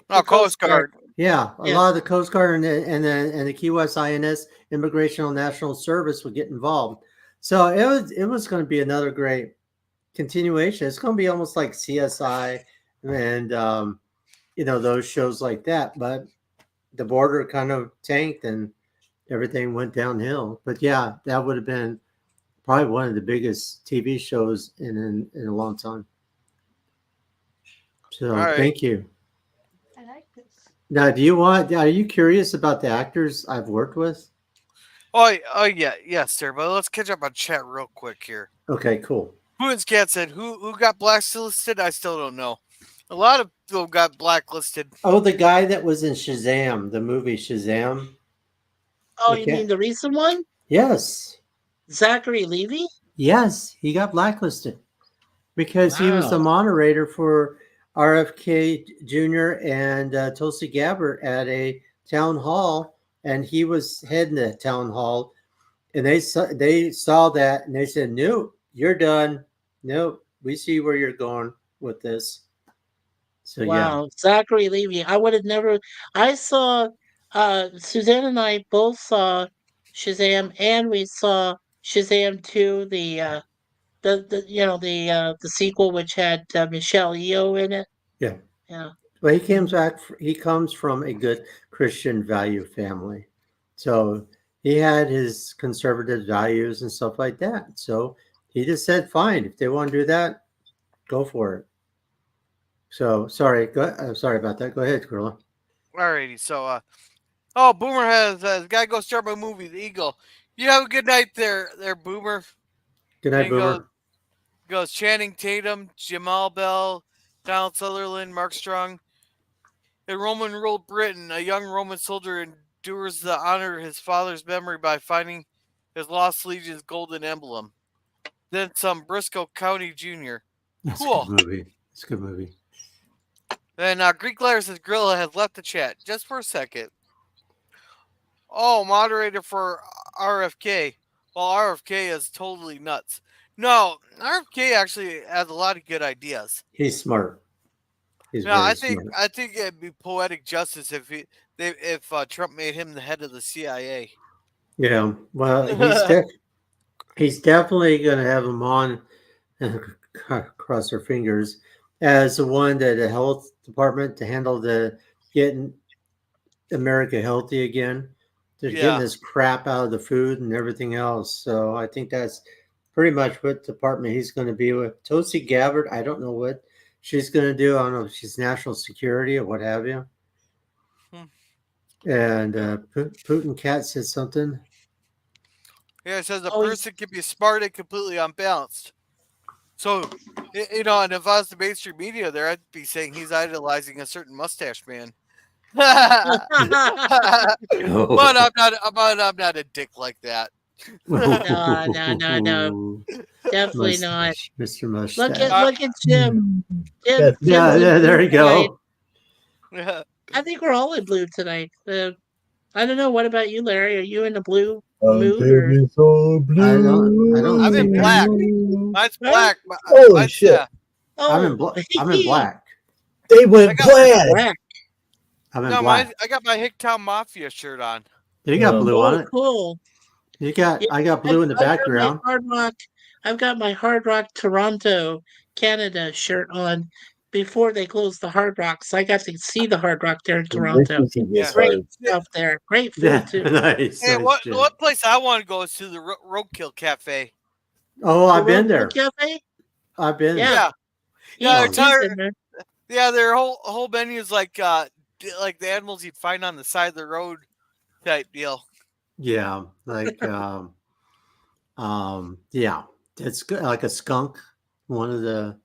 no the Coast Coast Guard. Guard. Yeah, a Yeah. lot of the Coast Guard and the Key West INS, Immigration and National Service, would get involved. So it was going to be another great continuation. It's going to be almost like CSI and those shows like that. But the border kind of tanked and everything went downhill. But yeah, that would have been probably one of the biggest TV shows in a long time. So All right. thank you. Now, are you curious about the actors I've worked with? Oh yeah, yes, sir. But let's catch up on chat real quick here. Okay, cool. Boone's Cat said, "Who got blacklisted? I still don't know. A lot of people got blacklisted. Oh, the guy that was in Shazam, the movie Shazam. Oh, The you cat- mean the recent one? Yes, Zachary Levy? yes, he got blacklisted because he was the Wow. moderator for RFK Jr. and Tulsi Gabbard at a town hall, and he was heading the town hall, and they saw that, and they said, "Nope, you're done. Nope, we see where you're going with this." So yeah, Wow. Zachary Levy. I would have never. I saw, Suzanne and I both saw Shazam, and we saw Shazam 2, the sequel, which had Michelle Yeoh in it. yeah. Yeah. Well, he comes from a good Christian value family. So he had his conservative values and stuff like that. So he just said, fine, if they want to do that, go for it. So sorry. I'm sorry about that. Go ahead, Gorilla. Alrighty, so Boomer has gotta go start my movie, The Eagle. You have a good night there, Boomer. Good night, And Boomer. goes Channing Tatum, Jamal Bell, Donald Sutherland, Mark Strong. In Roman ruled Britain, a young Roman soldier endures the honor of his father's memory by finding his lost legion's golden emblem. Then some Briscoe County Jr. That's Cool. a good movie. It's a good movie. Then Greek Letter says Gorilla has left the chat just for a second. Oh, moderator for RFK. Well, RFK is totally nuts. No, RFK actually has a lot of good ideas. He's smart. He's No, very I think smart. I think it'd be poetic justice if Trump made him the head of the CIA. Yeah. Well, he's definitely going to have him on and cross our fingers as the one that the health department to handle the getting America healthy again. They're Yeah. getting this crap out of the food and everything else. So I think that's pretty much what department he's going to be with. Tulsi Gabbard, I don't know what she's going to do. I don't know if she's national security or what have you. Hmm. And Putin Cat said something. Yeah, it says a Oh, he's- person can be smart and completely unbalanced. So, and if I was the mainstream media there, I'd be saying he's idolizing a certain mustache man. But I'm not a dick like that. No. Definitely not. Mr. Mustache. Look at Jim. Yeah, Jim's in there blue you go. tonight. I think we're all in blue tonight. I don't know. What about you, Larry? Are you in the blue mood? Or... so blue. I don't I'm in think black. I'm- Mine's Right? black. Holy Mine's, shit. yeah. I'm in Oh, I'm in black. They I went got plaid. black. I'm in No, black. I got my Hicktown Mafia shirt on. You got blue on Oh, it. cool. You got Yeah, I got blue in the I've got my background. Hard Rock. I've got my Hard Rock Toronto, Canada shirt on before they closed the Hard Rock, so I got to see the Hard Rock there in Toronto. Yeah. Great stuff there. Great food Yeah, too. nice. Hey, nice, Jim. what place I want to go is to the Roadkill Cafe. Oh, I've The been Roadkill there. Cafe? I've been Yeah. there. Yeah, He's in there. yeah, their whole menu is like the animals you'd find on the side of the road type deal. Yeah, like yeah, it's good, like a skunk. One of the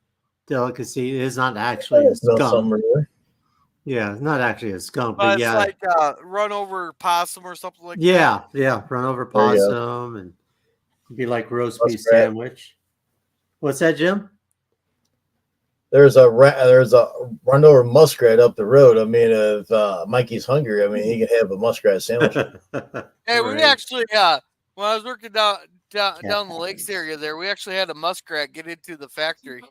delicacy is not actually a Smell skunk. somewhere there. Yeah, it's not actually a skunk, But but it's yeah, like run over possum or something like that. yeah, run over There you go. possum and be like roast beef Muskrat. sandwich. What's that, Jim? There's a run over muskrat up the road. I mean, if Mikey's hungry, I mean, he can have a muskrat sandwich. Hey, we Right. actually when I was working down the lakes area there, we actually had a muskrat get into the factory.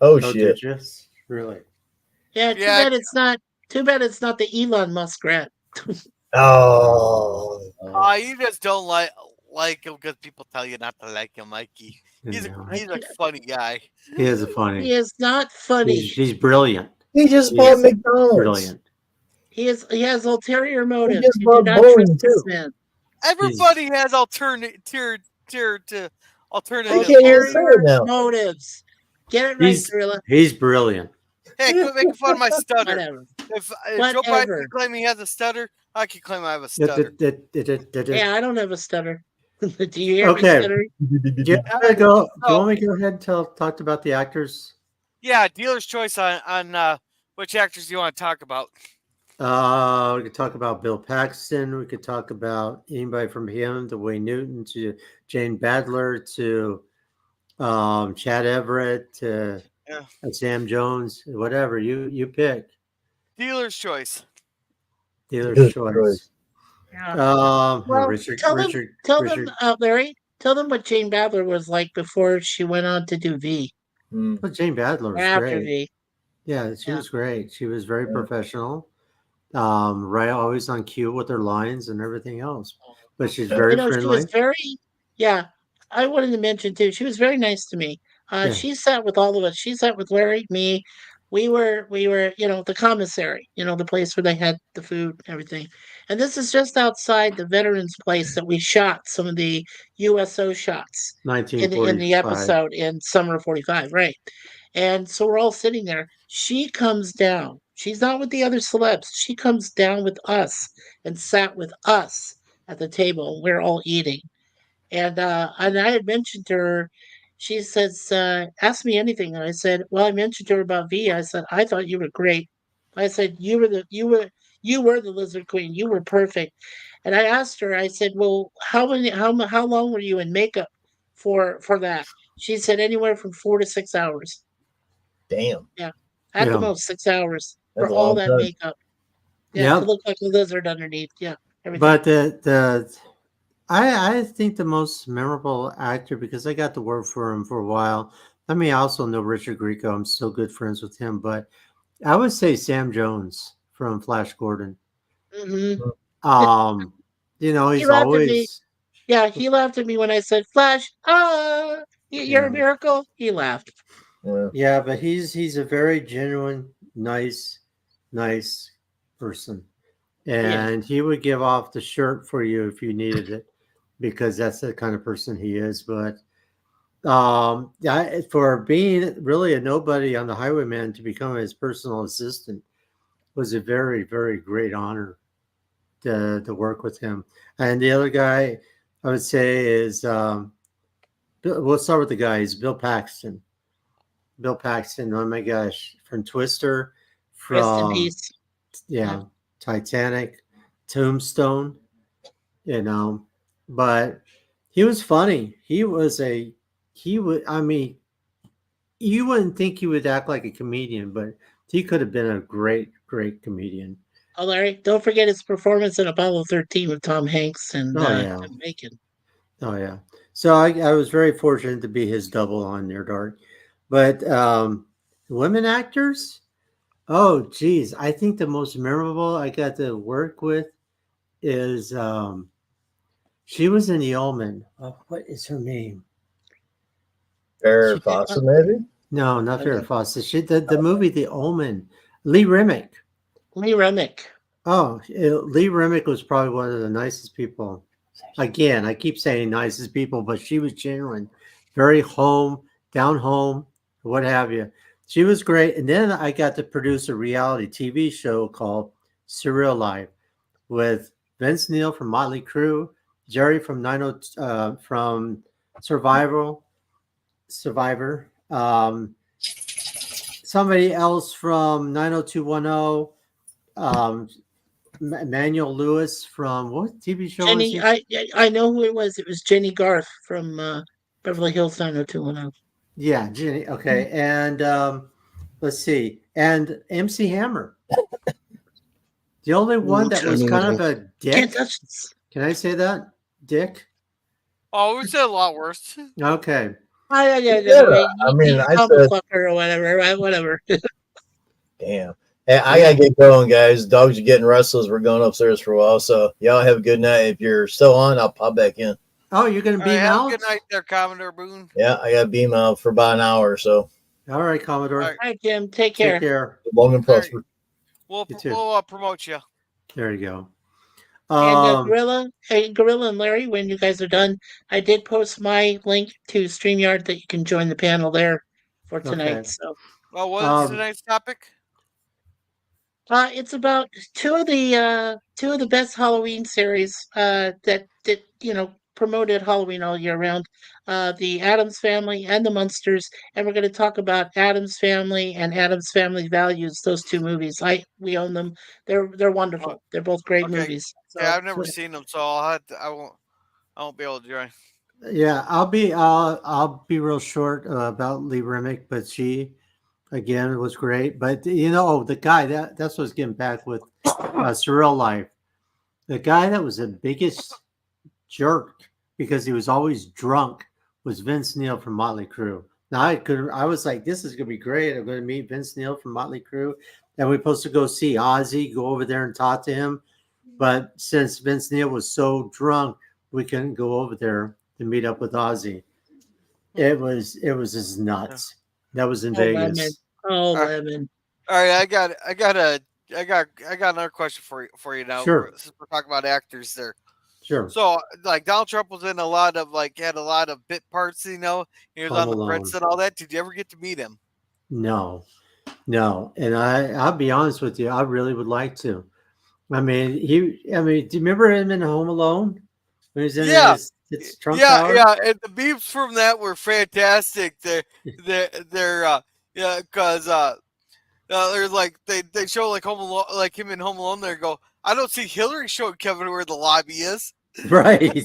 Oh, Oh, shit. did you? Really? Yeah, too Yeah. bad it's not the Elon Muskrat. Oh. You just don't like him because people tell you not to like him, Mikey. He's No. a funny guy. He is a funny. He is not funny. He's brilliant. He just He bought is McDonald's. Brilliant. He has ulterior motives. just You do bought not Boeing, trust this too. man. Everybody has alternative Ulterior now. motives. Get it right, He's Gorilla. he's brilliant. Hey, quit making fun of my stutter. Whatever. If Joe Biden Whatever. can claim he has a stutter, I can claim I have a stutter. Yeah, I don't have a stutter. Do you hear Okay. me stuttering? Do you want me to go? Do you want me to go ahead and talk about the actors? Yeah, dealer's choice on which actors do you want to talk about? We could talk about Bill Paxton. We could talk about anybody from him to Wayne Newton to Jane Badler to Chad Everett to Sam Jones. Whatever you pick. Dealer's choice. Dealer's choice. Yeah. Richard. Tell Richard. them, Larry. Tell them what Jane Badler was like before she went on to do V. Well, Jane Badler was After great. V. Yeah, she was great. She was very Yeah. professional. Right, always on cue with her lines and everything else. But she's very friendly. She was very. Yeah, I wanted to mention too. She was very nice to me. Yeah. She sat with all of us. She sat with Larry, me. We were, the commissary, the place where they had the food and everything. And this is just outside the veterans place that we shot some of the USO shots in the 1945. episode in summer of 45, right? And so we're all sitting there. She comes down. She's not with the other celebs. She comes down with us and sat with us at the table. We're all eating. And I had mentioned to her, she says, ask me anything. And I said, well, I mentioned to her about V. I said, I thought you were great. I said, you were the Lizard Queen. You were perfect. And I asked her, I said, well, how long were you in makeup for that? She said anywhere from 4 to 6 hours. Damn. At Yeah. the most 6 hours That's for a all long that time. makeup. Yep. To look like a lizard underneath. Yeah. Everything. But I think the most memorable actor, because I got to work for him for a while. I mean, I also know Richard Grieco. I'm still good friends with him, but I would say Sam Jones from Flash Gordon. Mhm. He's He laughed at me. always Yeah, he laughed at me when I said, Flash, you're a miracle. He laughed. Yeah. but he's a very genuine, nice person. And he would give off the shirt for you if you needed it, because that's the kind of person he is. But Yeah, for being really a nobody on the Highwayman to become his personal assistant was a very, very great honor to work with him. And the other guy I would say is we'll start with the guy. He's Bill Paxton. Bill Paxton. Oh my gosh, from Twister, Rest in from peace. yeah, Titanic, Tombstone. You know, but he was funny. He would. I mean, you wouldn't think he would act like a comedian, but he could have been a great, great comedian. Oh, Larry, don't forget his performance in Apollo 13 with Tom Hanks and Oh yeah, Macon. oh yeah. So I was very fortunate to be his double on Near Dark, but women actors. Oh geez, I think the most memorable I got to work with is she was in The Omen. What is her name? Farrah She did Fawcett, maybe. No, not Farrah okay. Fawcett. The movie The Omen. Lee Remick. Lee Remick. Oh, Lee Remick was probably one of the nicest people. Again, I keep saying nicest people, but she was genuine, very down home, what have you. She was great. And then I got to produce a reality TV show called Surreal Life with Vince Neil from Motley Crue, Jerry from from Survivor, somebody else from 90210, Emmanuel Lewis from what TV show was Jenny, he? I know who it was. It was Jenny Garth from Beverly Hills 90210. Yeah, Jenny. Okay, and let's see, and MC Hammer, the only one that was kind of a Can't dick. touch this. Can I say that? Dick. Oh, we said a lot worse. Okay. Yeah, I mean, He's I bubble said, fucker or whatever, right? Whatever. damn. Hey, I gotta get going, guys. Dogs are getting restless. We're going upstairs for a while, so y'all have a good night. If you're still on, I'll pop back in. Oh, you're gonna All right, beam have a out? good night there, Commodore Boone. Yeah, I got to beam out for about an hour or so. All right, Commodore. All right. All right, Jim. Take Take care. care. Long and prosper. We'll, You too. we'll promote you. There you go. And Gorilla and Larry, when you guys are done, I did post my link to StreamYard that you can join the panel there for tonight. Okay. So Well, what's Um, tonight's topic? it's about two of the best Halloween series that promoted Halloween all year round. The Addams Family and the Munsters, and we're going to talk about Addams Family and Addams Family Values. Those two movies, we own them. They're wonderful. They're both great Okay. movies. Yeah, So I've never seen them, so I won't be able to join. yeah, I'll be real short about Lee Remick, but she again was great. But the guy that's what's getting back with Surreal Life. The guy that was the biggest jerk because he was always drunk was Vince Neil from Motley Crue. Now I was like, this is gonna be great. I'm gonna meet Vince Neil from Motley Crue, and we're supposed to go see Ozzy, go over there and talk to him. But since Vince Neil was so drunk, we couldn't go over there to meet up with Ozzy. It was just nuts. That was in lemon, Vegas. lemon. All right, I got another question for you now. Sure. Since we're talking about actors there. Sure. So, like, Donald Trump was in a lot of had a lot of bit parts. He was Home on the Alone. Brits and all that. Did you ever get to meet him? No. And I'll be honest with you, I really would like to. I mean, do you remember him in Home Alone? When he was in his Trump Tower? Yeah. And the beeps from that were fantastic. They're because they're like they show like Home Alone, like him in Home Alone. They go, I don't see Hillary showing Kevin where the lobby is. Right.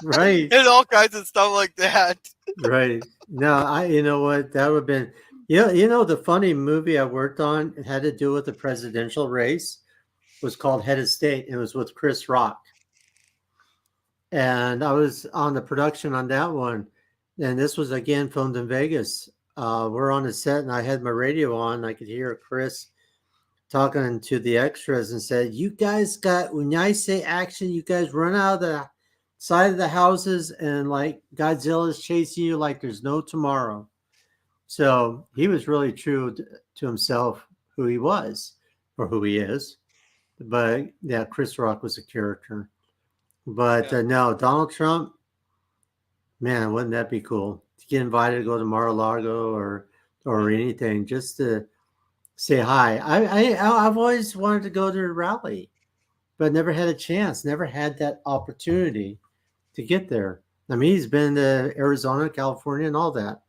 Right. And all kinds of stuff like that. Right. No, you know what? That would have been, the funny movie I worked on, it had to do with the presidential race, was called Head of State. It was with Chris Rock. And I was on the production on that one. And this was again filmed in Vegas. We're on the set and I had my radio on. I could hear Chris talking to the extras and said, you guys when I say action, you guys run out of the side of the houses and like Godzilla's chasing you like there's no tomorrow. So he was really true to himself, who he was or who he is. But yeah, Chris Rock was a character. But no, Donald Trump, man, wouldn't that be cool to get invited to go to Mar-a-Lago or anything, just to say hi. I've always wanted to go to a rally, but never had a chance, never had that opportunity to get there. I mean, he's been to Arizona, California, and all that,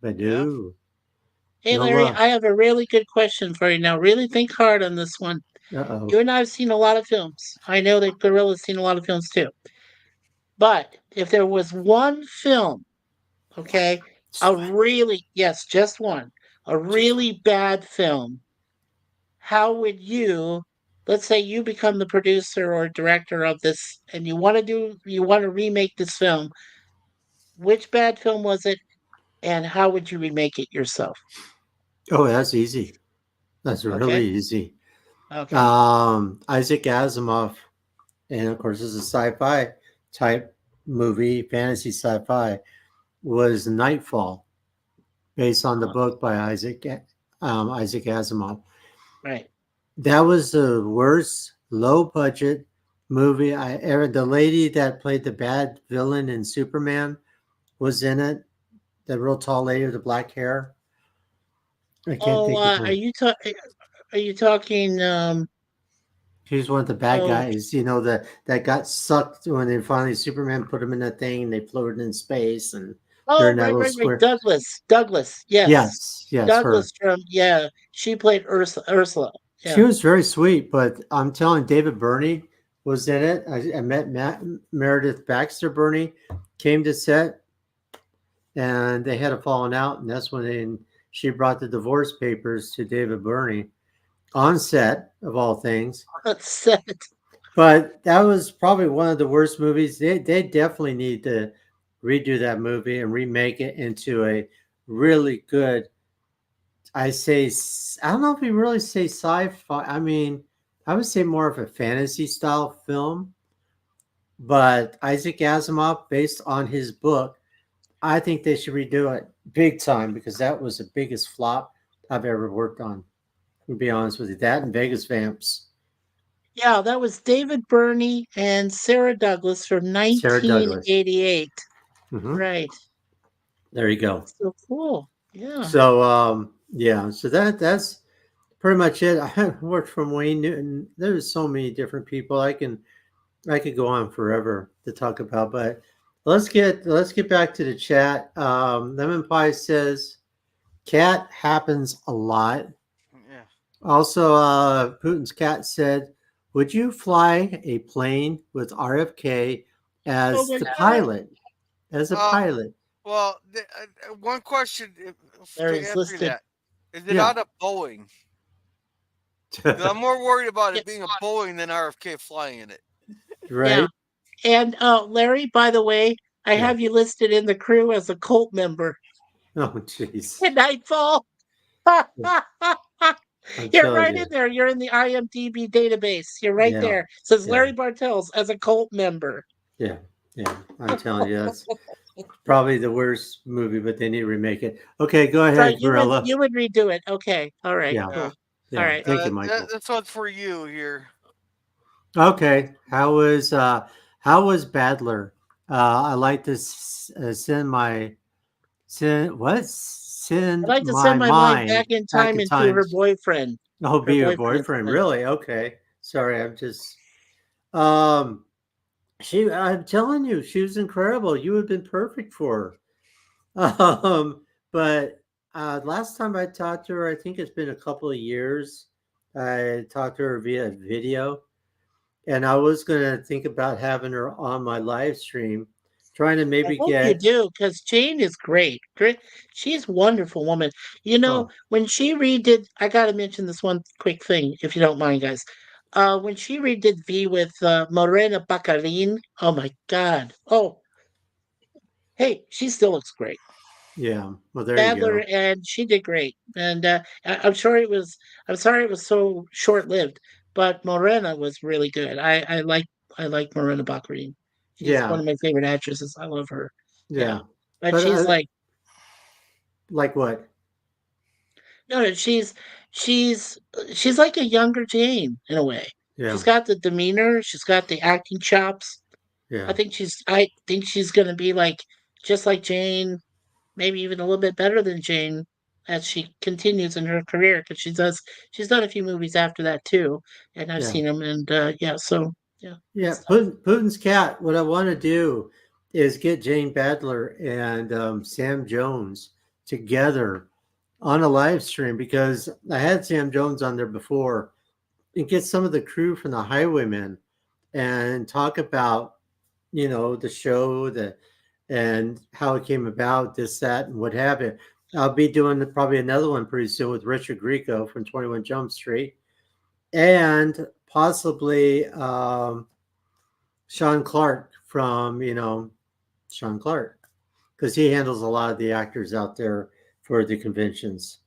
but Yeah. no, Hey, no Larry, luck. I have a really good question for you now. Really think hard on this one. Uh-oh. You and I have seen a lot of films. I know that Gorilla's seen a lot of films too. But if there was one film, okay, Just one. yes, just one, a Just one. really bad film, how would you, let's say you become the producer or director of this and you want to remake this film, which bad film was it and how would you remake it yourself? Oh, that's easy. That's Okay? really easy. Okay. Isaac Asimov, and of course, it's a sci-fi type movie, fantasy sci-fi, was Nightfall, based on the Uh, book by Isaac Asimov. right. That was the worst low budget movie I ever. The lady that played the bad villain in Superman was in it. The real tall lady with the black hair. I can't Oh, think of are her. you are you talking She was one of the bad oh guys, that got sucked when they finally Superman put them in that thing and they floated in space and they're oh in that right little right right square. Douglas, yes. Yes, her. Douglas from yeah, she played Ursula. She Yeah. was very sweet, but I'm telling David Burney was in it. I met Meredith Baxter Burney, came to set, and they had a falling out, and that's when she brought the divorce papers to David Burney on set of all things. That's it. But that was probably one of the worst movies. They definitely need to redo that movie and remake it into a really good. I don't know if you really say sci-fi. I mean, I would say more of a fantasy style film. But Isaac Asimov, based on his book, I think they should redo it big time because that was the biggest flop I've ever worked on. To be honest with you, that and Vegas Vamps. Yeah, that was David Burney and Sarah Douglas from Sarah Douglas. 1988. Hmm. Right. There you go. That's so cool. Yeah. So yeah, so that's pretty much it. I worked from Wayne Newton. There's so many different people I could go on forever to talk about, but let's get back to the chat. Lemon Pie says cat happens a lot. Yeah. Also, Putin's cat said, "Would you fly a plane with RFK Oh as my the God. pilot?" As a Uh, pilot, well, one question There to is answer listed. that is it yeah, out of Boeing? 'Cause I'm more worried about Yeah. it being a Boeing than RFK flying in it. Yeah. right? And Larry, by the way, I Yeah. have you listed in the crew as a cult member Oh, jeez. in Nightfall. I'm You're telling right in you. there. You're in the IMDb database. You're right Yeah, there. It says yeah, Larry Bartels as a cult member. yeah, yeah. I'm telling you, that's probably the worst movie, but they need to remake it. Okay, go So ahead, Gorilla. you would redo it. Okay. All right. Yeah, Yeah. Cool. All yeah. right. Thank you, Michael. This one's for you here. Okay, how was Badler? I like to I'd send like to send my my mind back mind in back time in into time. her boyfriend. Oh, Her be your boyfriend's boyfriend, friend. really? Okay, sorry, I'm just um. I'm telling you, she was incredible. You would have been perfect for her. But last time I talked to her, I think it's been a couple of years. I talked to her via video, and I was gonna think about having her on my live stream, trying to I maybe hope you get. do, because Jane is great. Great. She's a wonderful woman. You know, Oh, when she redid, I got to mention this one quick thing, if you don't mind, guys. When she redid V with Morena Baccarin, oh my God. Oh, hey, she still looks great. yeah. Well, there you Sadler, go. and she did great. And I'm sorry it was so short lived, but Morena was really good. I like Morena Baccarin. She's one Yeah, of my favorite actresses. I love her. Yeah. yeah. But But she's like, like what? no, she's she's like a younger Jane in a way. She's Yeah, got the demeanor, she's got the acting chops. yeah, I think she's gonna be like just like Jane. maybe even a little bit better than Jane as she continues in her career because she's done a few movies after that too, and I've Yeah. seen them, and yeah, so yeah, good Yeah, stuff. Putin's cat. What I want to do is get Jane Badler and Sam Jones together on a live stream because I had Sam Jones on there before and get some of the crew from the Highwaymen and talk about the show and how it came about, this, that, and what have you. I'll be doing probably another one pretty soon with Richard Grieco from 21 Jump Street and possibly Sean Clark from, Sean Clark, because he handles a lot of the actors out there for the conventions.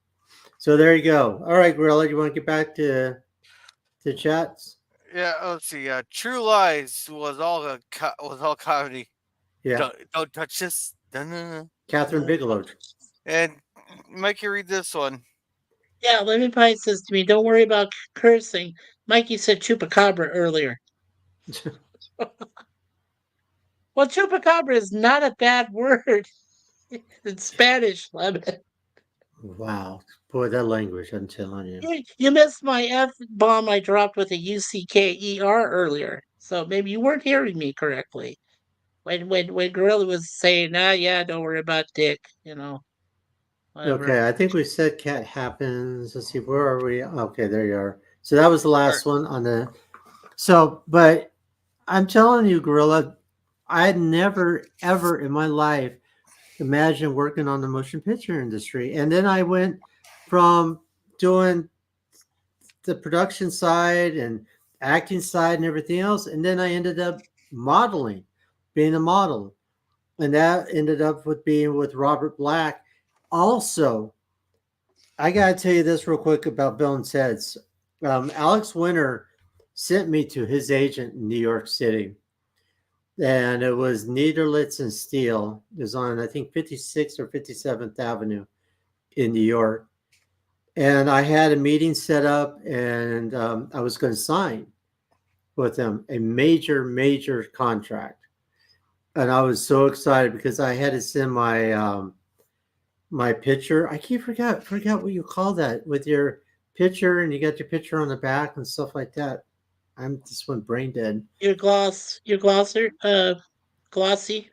So there you go. All right, Gorilla, you want to get back to chats? Yeah, let's see. True Lies was all comedy. Yeah, Don't touch this. Dun-dun-dun. Catherine Bigelow. And Mikey, read this one. Yeah, Lemon Pie says to me, "Don't worry about cursing." Mikey said chupacabra earlier. Well, chupacabra is not a bad word in Spanish, Lemon. Wow, boy, that language! I'm telling you. You missed my F bomb I dropped with a UCKER earlier, so maybe you weren't hearing me correctly. When Gorilla was saying, yeah, don't worry about Dick, whatever. Okay, I think we said cat happens. Let's see, where are we? Okay, there you are. So that was the last one on the. So, but I'm telling you, Gorilla, I had never ever in my life imagined working on the motion picture industry, and then I went from doing the production side and acting side and everything else, and then I ended up modeling, being a model, and that ended up with being with Robert Black. Also, I got to tell you this real quick about Bill and Ted's. Alex Winter sent me to his agent in New York City, and it was Niederlitz and Steele. It was on, I think, 56th or 57th Avenue in New York. And I had a meeting set up, and I was going to sign with them a major, major contract. And I was so excited because I had to send my picture. I keep forgot what you call that with your picture, and you got your picture on the back and stuff like that. I'm just went brain dead. Your glossy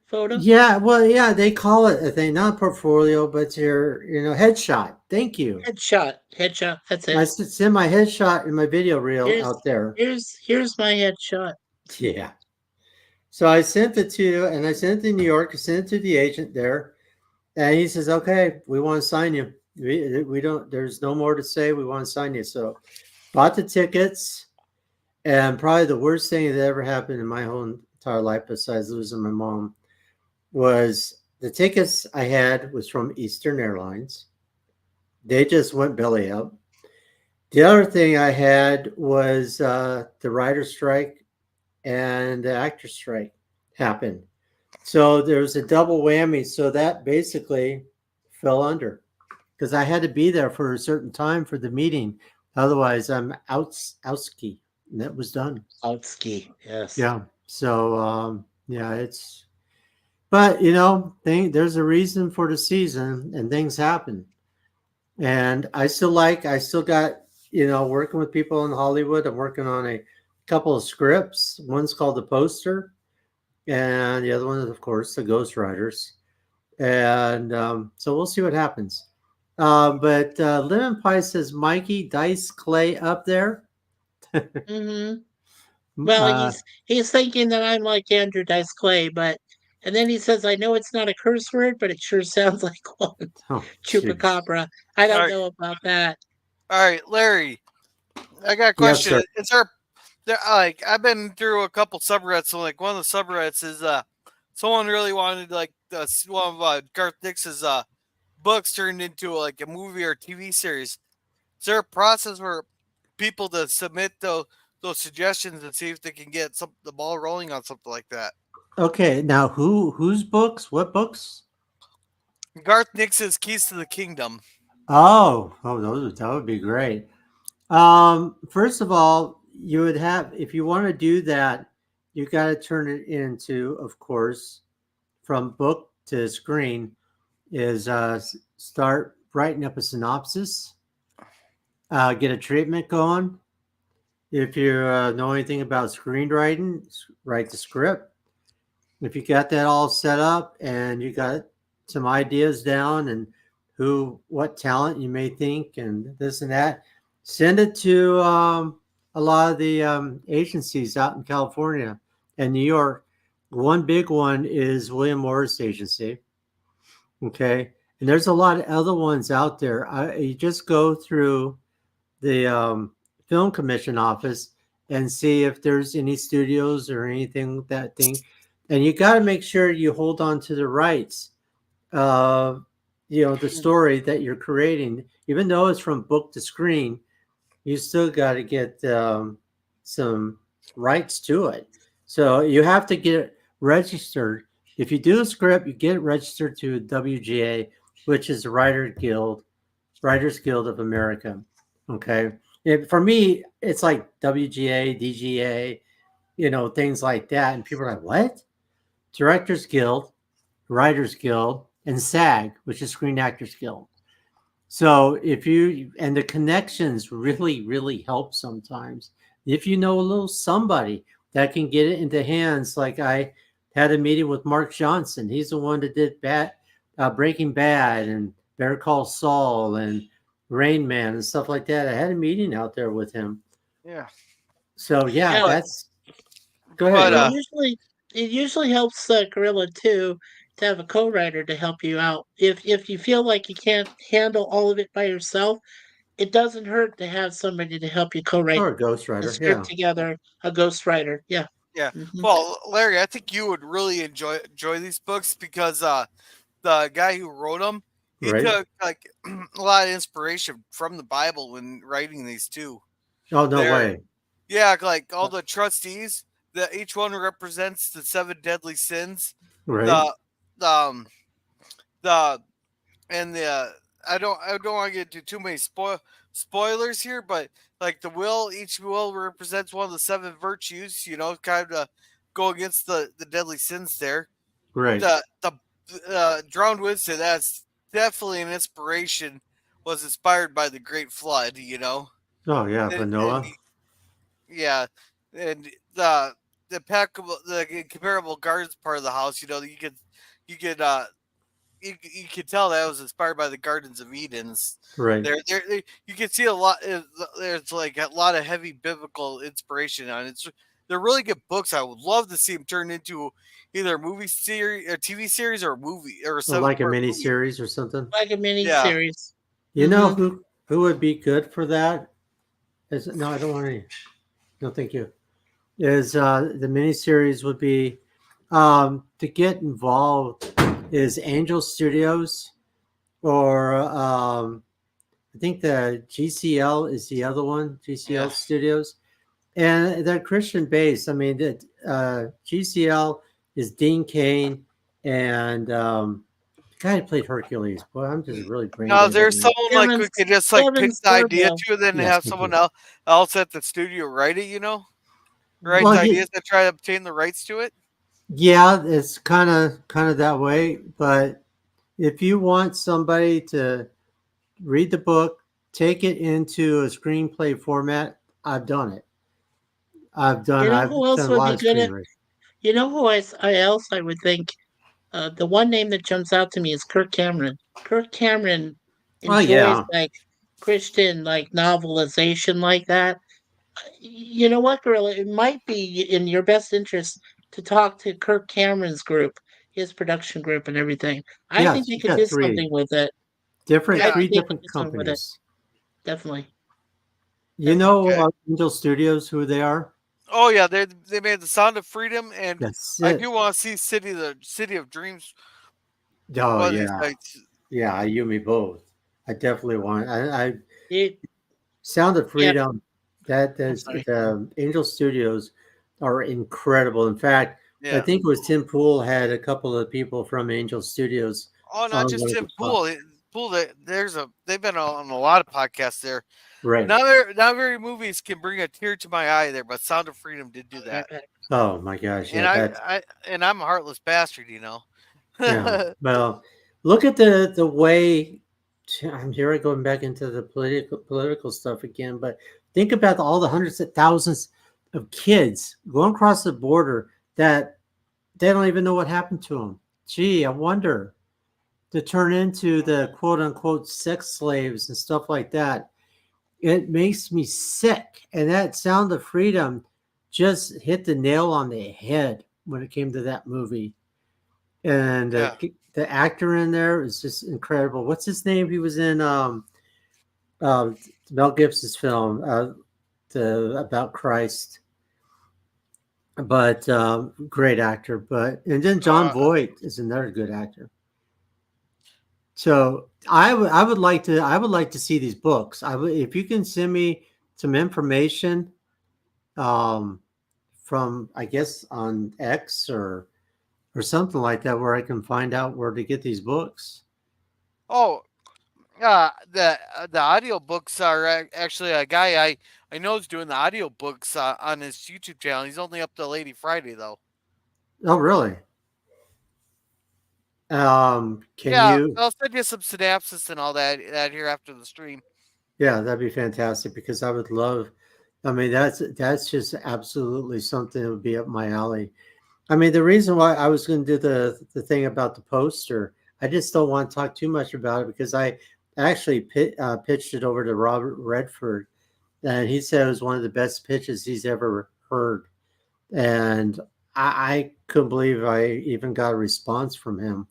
photo? Yeah, well, yeah, they call it a thing, not portfolio, but your headshot. Thank you. Headshot, that's I it. send my headshot in my video reel Here's out there. here's my headshot. Yeah. So I sent it to you, and I sent it to New York. I sent it to the agent there, and he says, "Okay, we want to sign you. We don't. There's no more to say. We want to sign you." So, bought the tickets, and probably the worst thing that ever happened in my whole entire life, besides losing my mom, was the tickets I had was from Eastern Airlines. They just went belly up. The other thing I had was the writer's strike and the actor's strike happened. So there was a double whammy. So that basically fell under because I had to be there for a certain time for the meeting. Otherwise, I'm outski, and that was done. Outski, yes. Yeah. So yeah, but there's a reason for the season, and things happen. And I still got working with people in Hollywood. I'm working on a couple of scripts. One's called The Poster, and the other one is, of course, The Ghost Riders. And so we'll see what happens. But Lemon Pie says, Mikey Dice Clay up there. Mm-hmm. Well, he's thinking that I'm like Andrew Dice Clay, and then he says, "I know it's not a curse word, but it sure sounds like one." Oh, Chupacabra. I don't All right. know about that. All right, Larry. I got a Yes, question. sir. Is there I've been through a couple subreddits. So like one of the subreddits is someone really wanted like one of Garth Nix's books turned into like a movie or TV series. Is there a process where people to submit those suggestions and see if they can get the ball rolling on something like that? Okay, now whose books? What books? Garth Nix's Keys to the Kingdom. Oh, that would be great. First of all, you would have, if you want to do that, you got to turn it into, of course, from book to screen. is start writing up a synopsis, get a treatment going. If you know anything about screenwriting, write the script. If you got that all set up and you got some ideas down and what talent you may think and this and that, send it to a lot of the agencies out in California and New York. One big one is William Morris Agency. Okay. And there's a lot of other ones out there. You just go through the Film Commission office and see if there's any studios or anything that thing. And you got to make sure you hold on to the rights of, the story that you're creating. Even though it's from book to screen, you still got to get some rights to it. So you have to get it registered. If you do a script, you get it registered to WGA, which is the Writers Guild of America. Okay. For me, it's like WGA, DGA, things like that. And people are like, what? Directors Guild, Writers Guild, and SAG, which is Screen Actors Guild. So and the connections really, really help sometimes. If you know a little somebody that can get it into hands, like I had a meeting with Mark Johnson. He's the one that did Breaking Bad and Better Call Saul and Rain Man and stuff like that. I had a meeting out there with him. Yeah. So Yeah. that's. Go ahead. But, It usually helps Gorilla too to have a co-writer to help you out. If you feel like you can't handle all of it by yourself, it doesn't hurt to have somebody to help you co-write or a ghostwriter, the script together. A ghostwriter, yeah. Yeah. Mhm. Well, Larry, I think you would really enjoy these books because the guy who wrote them, he Right. took like a lot of inspiration from the Bible when writing these too. Oh, no way. Yeah, like all the trustees, that each one represents the 7 deadly sins. Right. I don't want to get into too many spoilers here, but like each will represents one of the 7 virtues, kind of go against the deadly sins there. Right. The drowned wisdom, that's definitely an inspiration, was inspired by the Great Flood, Oh yeah, for Noah. Yeah, and the comparable gardens part of the house, you could tell that was inspired by the Gardens of Eden's. Right. There, you can see a lot. There's like a lot of heavy biblical inspiration on it. They're really good books. I would love to see them turned into either a movie series, a TV series, or a movie, or like a mini series or something. Like a mini series. You know who would be good for that? No, I don't want any. No, thank you. Is the miniseries would be to get involved is Angel Studios, or I think the GCL is the other one, GCL Studios, and they're Christian based. I mean, that GCL is Dean Cain and the guy who played Hercules. Boy, I'm just really brain. No, there's someone like who could just like pick the idea to, then have someone else at the studio write it. Write the ideas that try to obtain the rights to it. Yeah, it's kind of that way. But if you want somebody to read the book, take it into a screenplay format, I've done it. I've done a lot of screenwriting. You know who else I would think? The one name that jumps out to me is Kirk Cameron. Kirk Cameron enjoys like Christian like novelization like that. You know what, Gorilla? It might be in your best interest to talk to Kirk Cameron's group, his production group, and everything. I think you could do something with it. Three different companies. Definitely. You know Angel Studios, who they are? Oh yeah, they made The Sound of Freedom, and I do want to see City of Dreams. Oh yeah, you me both. I definitely want. Sound of Freedom. That is Angel Studios are incredible. In fact, I think it was Tim Pool had a couple of people from Angel Studios. Oh, not just Tim Pool. They've been on a lot of podcasts there. Right. Not very movies can bring a tear to my eye there, but Sound of Freedom did do that. Oh my gosh! And I'm a heartless bastard, Yeah. Well, Look at the way. I'm here going back into the political stuff again, but think about all the hundreds of thousands of kids going across the border that they don't even know what happened to them. Gee, I wonder, to turn into the quote unquote sex slaves and stuff like that. It makes me sick. And that Sound of Freedom just hit the nail on the head when it came to that movie. And Yeah. the actor in there is just incredible. What's his name? He was in uh, Mel Gibson's film, about Christ. But great actor. And then John Uh, Voight is another good actor. So I would like to see these books. If you can send me some information um, from, I guess, on X or something like that, where I can find out where to get these books. oh, the audiobooks are actually a guy I know is doing the audiobooks on his YouTube channel. He's only up to Lady Friday though. Oh, really? Can Yeah, you? I'll send you some synopsis and all that here after the stream. Yeah, that'd be fantastic because I would love. I mean, that's just absolutely something that would be up my alley. I mean, the reason why I was going to do the thing about the poster, I just don't want to talk too much about it because I actually pitched it over to Robert Redford, and he said it was one of the best pitches he's ever heard, and I couldn't believe I even got a response from him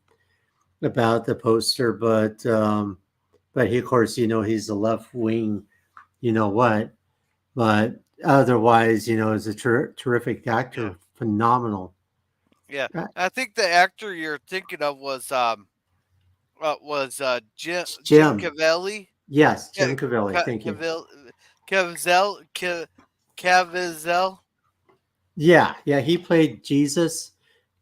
about the poster, but he, of course, he's a left wing, you know what, but otherwise, is a terrific Yeah, actor, phenomenal. yeah. Uh, I think the actor you're thinking of was Jim Jim, Cavelli. yes, Yeah, Jim Cavelli. Thank you. Cavill, Caviezel, Caviezel. Yeah, yeah, he played Jesus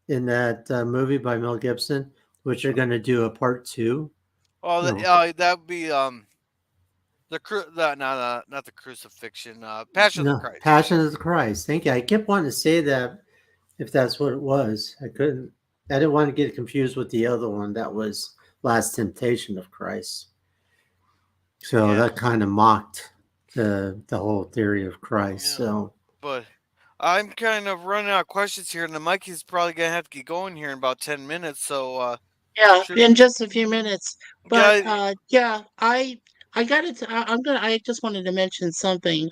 in that movie by Mel Gibson, which are going to do a part two. Oh, No, that would be not the crucifixion. Passion of the no, Christ. Passion of the Christ. Thank you. I kept wanting to say that if that's what it was. I couldn't. I didn't want to get confused with the other one that was Last Temptation of Christ. So Yeah, that kind of mocked the whole theory of Christ. yeah. So But I'm kind of running out of questions here, and the Mikey's probably gonna have to get going here in about 10 minutes. So Yeah, should in just a few minutes. But guys, yeah, I got it. I'm gonna. I just wanted to mention something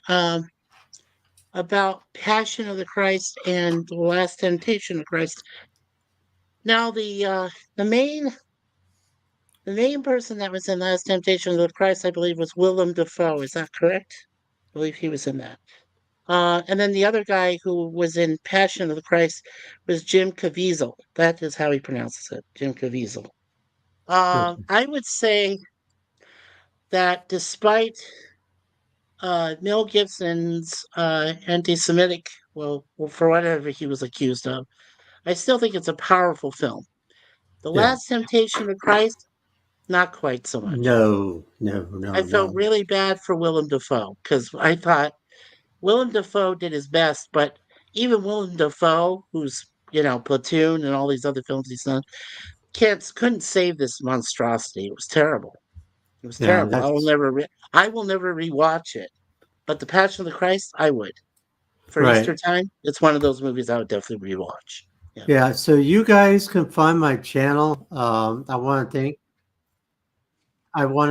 about Passion of the Christ and the Last Temptation of Christ. Now the main person that was in Last Temptation of the Christ, I believe, was Willem Dafoe. Is that correct? I believe he was in that. And then the other guy who was in Passion of the Christ was Jim Caviezel. That is how he pronounces it, Jim Caviezel. I would say that despite Mel Gibson's anti-Semitic, well, for whatever he was accused of, I still think it's a powerful film. The yeah, Last Temptation of Christ, not quite so much. no, no, no, I felt no. really bad for Willem Dafoe because I thought Willem Dafoe did his best, but even Willem Dafoe, who's Platoon and all these other films he's done, couldn't save this monstrosity. It was terrible. It was Yeah, terrible. I will never rewatch it. But The Passion of the Christ, I would. For Easter right. time, it's one of those movies I would definitely rewatch. Yeah. Yeah, so you guys can find my channel. I want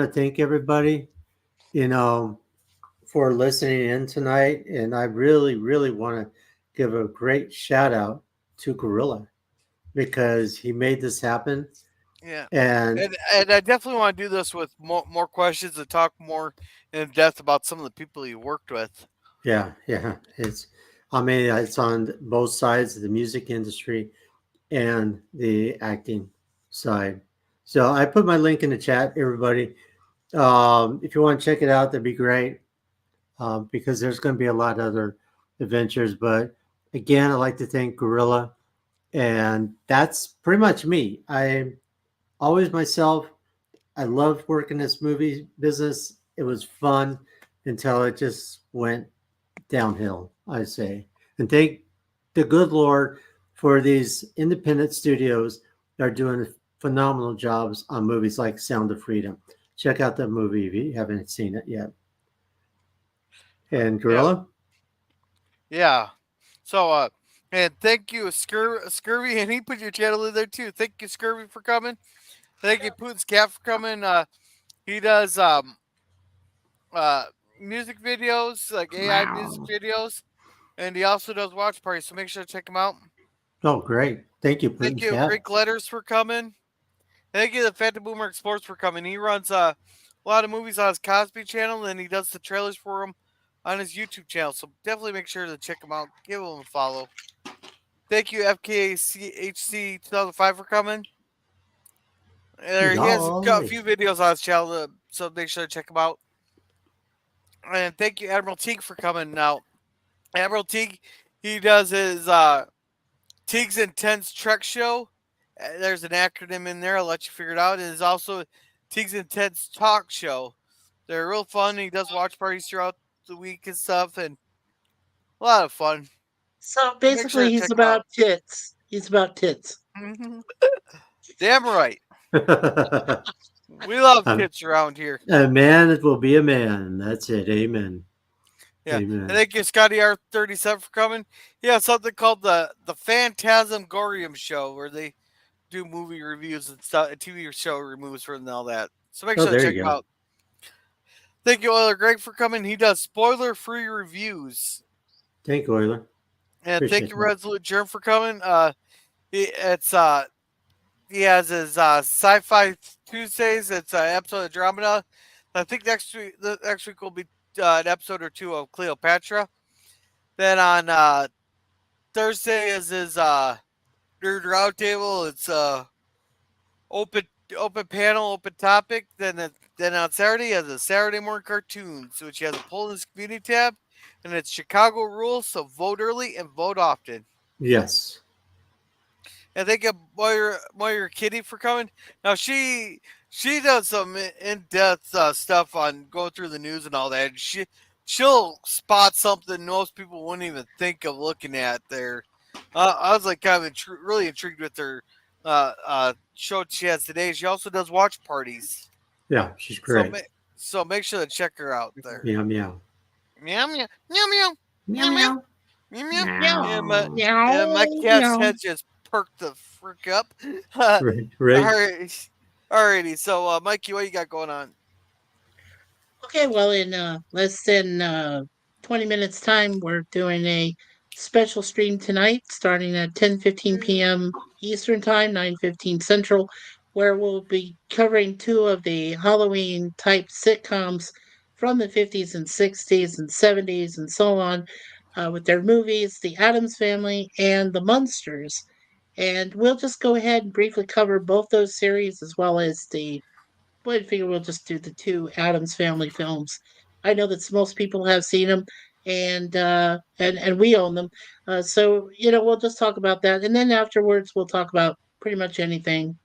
to thank everybody, you know, for listening in tonight, and I really, really want to give a great shout out to Gorilla because he made this happen. yeah, And and I definitely want to do this with more questions and talk more in depth about some of the people you worked with. yeah, yeah, it's on both sides of the music industry and the acting side. So I put my link in the chat, everybody. If you want to check it out, that'd be great. Because there's going to be a lot of other adventures. But again, I'd like to thank Gorilla. And that's pretty much me. I'm always myself. I love working this movie business. It was fun until it just went downhill, I say. And thank the good Lord for these independent studios that are doing phenomenal jobs on movies like Sound of Freedom. Check out that movie if you haven't seen it yet. And Gorilla? Yeah. So, and thank you, Scurvy, and he put your channel in there too. Thank you, Scurvy, for coming. Thank you, Putin's Cat, for coming. He does uh music videos, like AI music videos, and he also does watch parties. So make sure to check him out. Oh, great. Thank you, Thank Putin's you, Cat. Greek Letters, for coming. Thank you, the Phantom Boomer Explorers, for coming. He runs a lot of movies on his Cosby channel, and he does the trailers for them on his YouTube channel. So definitely make sure to check him out. Give him a follow. Thank you, FKHC 2005, for coming. He has got a few videos on his channel, so make sure to check him out. And thank you, Admiral Teague, for coming. Now, Admiral Teague, he does his Teague's Intense Trek Show. There's an acronym in there. I'll let you figure it out. It is also Teague's Intense Talk Show. They're real fun. He does watch parties throughout the week and stuff, and a lot of fun. So basically, he's about tits. He's about tits. Mm-hmm. Damn right. We love tits around here. A man will be a man. That's it. Amen. Yeah. Amen. And thank you, Scotty R37, for coming. He has something called the Phantasmagorium Show, where they do movie reviews and stuff, TV show reviews for and all that. So make sure to check him out. Thank you, Euler Greg, for coming. He does spoiler-free reviews. Thank you, Euler. And Appreciate thank you, that. Resolute Germ, for coming. He has his Sci-Fi Tuesdays. It's an episode of Andromeda. I think next week will be an episode or two of Cleopatra. Then on Thursday is his Nerd Roundtable. It's open panel, open topic. Then on Saturday, he has a Saturday morning cartoons, which he has a poll in his community tab, and it's Chicago rules. So vote early and vote often. Yes. And thank you, Moira Kitty, for coming. Now she does some in-depth stuff on going through the news and all that. She'll spot something most people wouldn't even think of looking at there. I was like kind of really intrigued with her show she has today. She also does watch parties. Yeah, she's great. So make sure to check her out there. Meow meow. Meow meow meow meow Meow meow. meow meow. And my cat's head just perked the frick up. Right. Alrighty. So Mikey, what you got going on? Okay, well, in less than 20 minutes time, we're doing a special stream tonight, starting at 10:15 p.m. Eastern Time, 9:15 Central, where we'll be covering two of the Halloween type sitcoms from the 50s and 60s and 70s and so on, with their movies, The Addams Family and The Munsters. And we'll just go ahead and briefly cover both those series, as well as I figure we'll just do the two Addams Family films. I know that most people have seen them, and we own them. So we'll just talk about that, and then afterwards we'll talk about pretty much anything,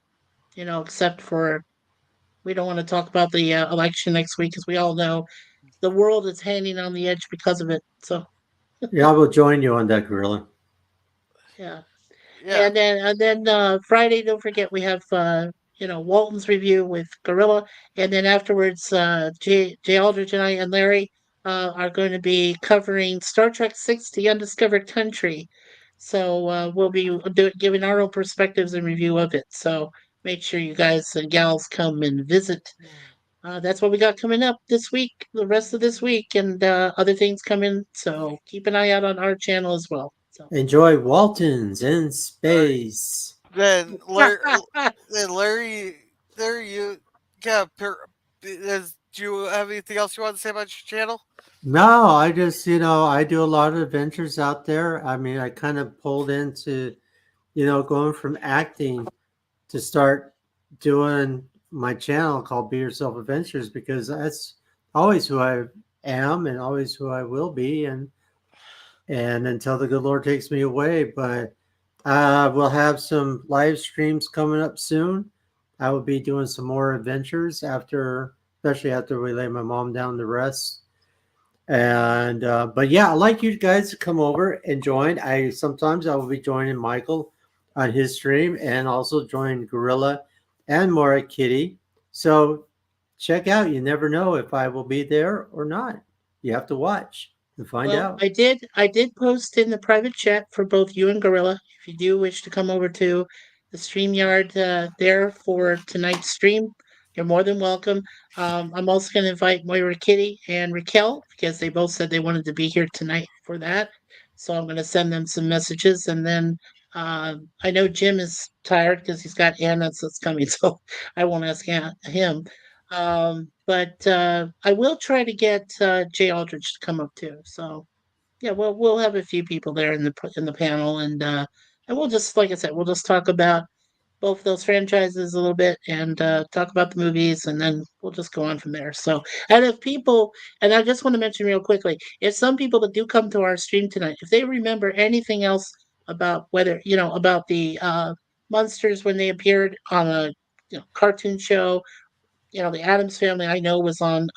except for we don't want to talk about the election next week, because we all know the world is hanging on the edge because of it. So yeah, I will join you on that, Gorilla. yeah. And then Friday, don't forget, we have Walton's review with Gorilla, and then afterwards, Jay Aldridge and I and Larry are going to be covering Star Trek VI: The Undiscovered Country. So we'll be giving our own perspectives and review of it. So make sure you guys and gals come and visit. That's what we got coming up this week, the rest of this week, and other things coming. So keep an eye out on our channel as well. So enjoy Waltons in space. Then Larry, there you got. Do you have anything else you want to say about your channel? No, I just I do a lot of adventures out there. I mean, I kind of pulled into going from acting to start doing my channel called Be Yourself Adventures, because that's always who I am and always who I will be, and until the good Lord takes me away. But we'll have some live streams coming up soon. I will be doing some more adventures especially after we lay my mom down to rest. And but yeah, I'd like you guys to come over and join. Sometimes I will be joining Michael on his stream, and also join Gorilla and more at Kitty. So check out. You never know if I will be there or not. You have to watch and find Well, out. I did post in the private chat for both you and Gorilla. If you do wish to come over to the StreamYard there for tonight's stream, you're more than welcome. I'm also going to invite Moira Kitty and Raquel because they both said they wanted to be here tonight for that. So I'm going to send them some messages, and then I know Jim is tired because he's got Anna's that's coming, so I won't ask him. But I will try to get Jay Aldridge to come up too. So yeah, we'll have a few people there in the panel, and we'll just like I said, we'll just talk about both those franchises a little bit and talk about the movies, and then we'll just go on from there. So, and if people, and I just want to mention real quickly, if some people that do come to our stream tonight, if they remember anything else about whether about the monsters when they appeared on a cartoon show, the Adams Family, I know was on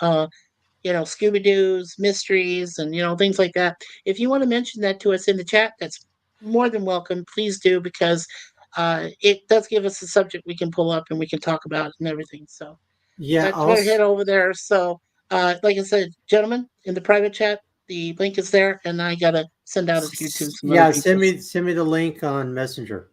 Scooby Doo's mysteries and things like that. If you want to mention that to us in the chat, that's more than welcome. Please do because it does give us a subject we can pull up and we can talk about and everything. So Yeah, that's why I head over there. So like I said, gentlemen, in the private chat, the link is there, and I gotta send out a few to some other yeah. people. Send me the link on Messenger.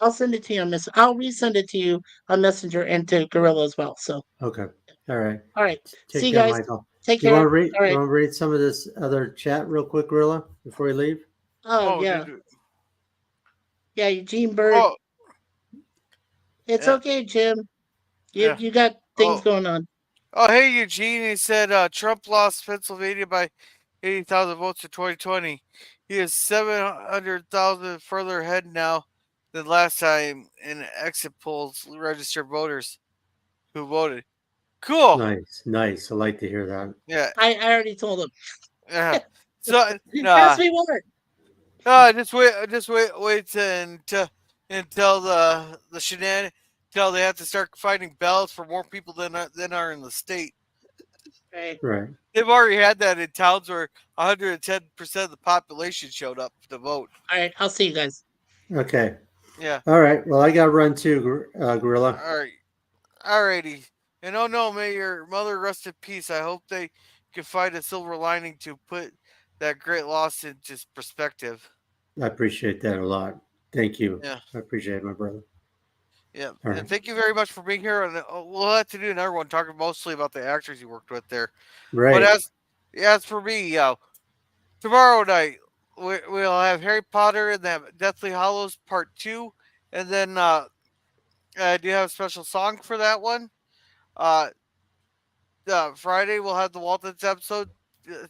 I'll send it to you on I'll resend it to you on Messenger and to Gorilla as well. So Okay. All right. all right, see Take you care, guys. Michael. Take You want care. to read? All You right. want to read some of this other chat real quick, Gorilla, before you leave? Oh Oh, yeah, dude. yeah. Eugene Bird. Oh, It's yeah. okay, Jim. You Yeah. you got things Oh, going on. oh, hey, Eugene. He said Trump lost Pennsylvania by 80,000 votes in 2020. He is 700,000 further ahead now than last time in exit polls registered voters who voted. Cool. Nice, nice. I like to hear that. Yeah. I already told him. Yeah. So, Ask me more. wait until the until they have to start finding ballots for more people than are in the state. Right. Right. They've already had that in towns where 110% of the population showed up to vote. All right. I'll see you guys. Okay. Yeah. All right. Well, I got to run too, Gorilla. All right. Alrighty. And oh no, may your mother rest in peace. I hope they can find a silver lining to put that great loss into perspective. I appreciate that a lot. Thank you. Yeah. I appreciate it, my brother. Yeah. All And right. thank you very much for being here. And we'll have to do another one talking mostly about the actors you worked with there. But Right. as for me, tomorrow night we'll have Harry Potter and the Deathly Hallows Part 2. And then I do have a special song for that one. Friday we'll have the Waltons episode,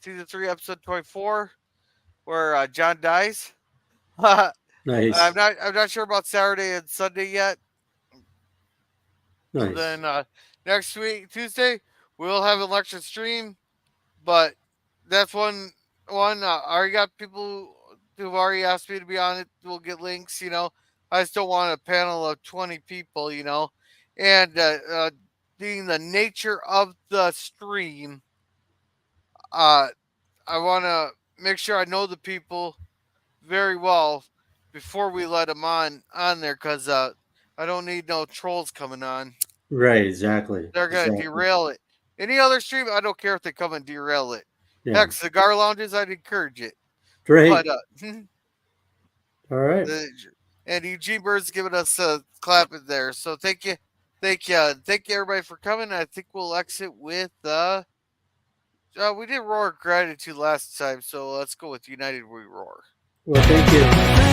season 3, episode 24, where John dies. Nice. I'm not sure about Saturday and Sunday yet. Nice. And then next week, Tuesday, we'll have an election stream. But that's one. I already got people who've already asked me to be on it. We'll get links. I just don't want a panel of 20 people. And being the nature of the stream, I want to make sure I know the people very well before we let them on there, because I don't need no trolls coming on. Right. Exactly. They're gonna Exactly. derail it. Any other stream, I don't care if they come and derail it. Yeah. Heck, cigar lounges, I'd encourage it. Great. But All right. and Eugene Bird's giving us a clap in there. So thank you everybody for coming. I think we'll exit with we did roar gratitude last time, so let's go with United We Roar. Well, thank you.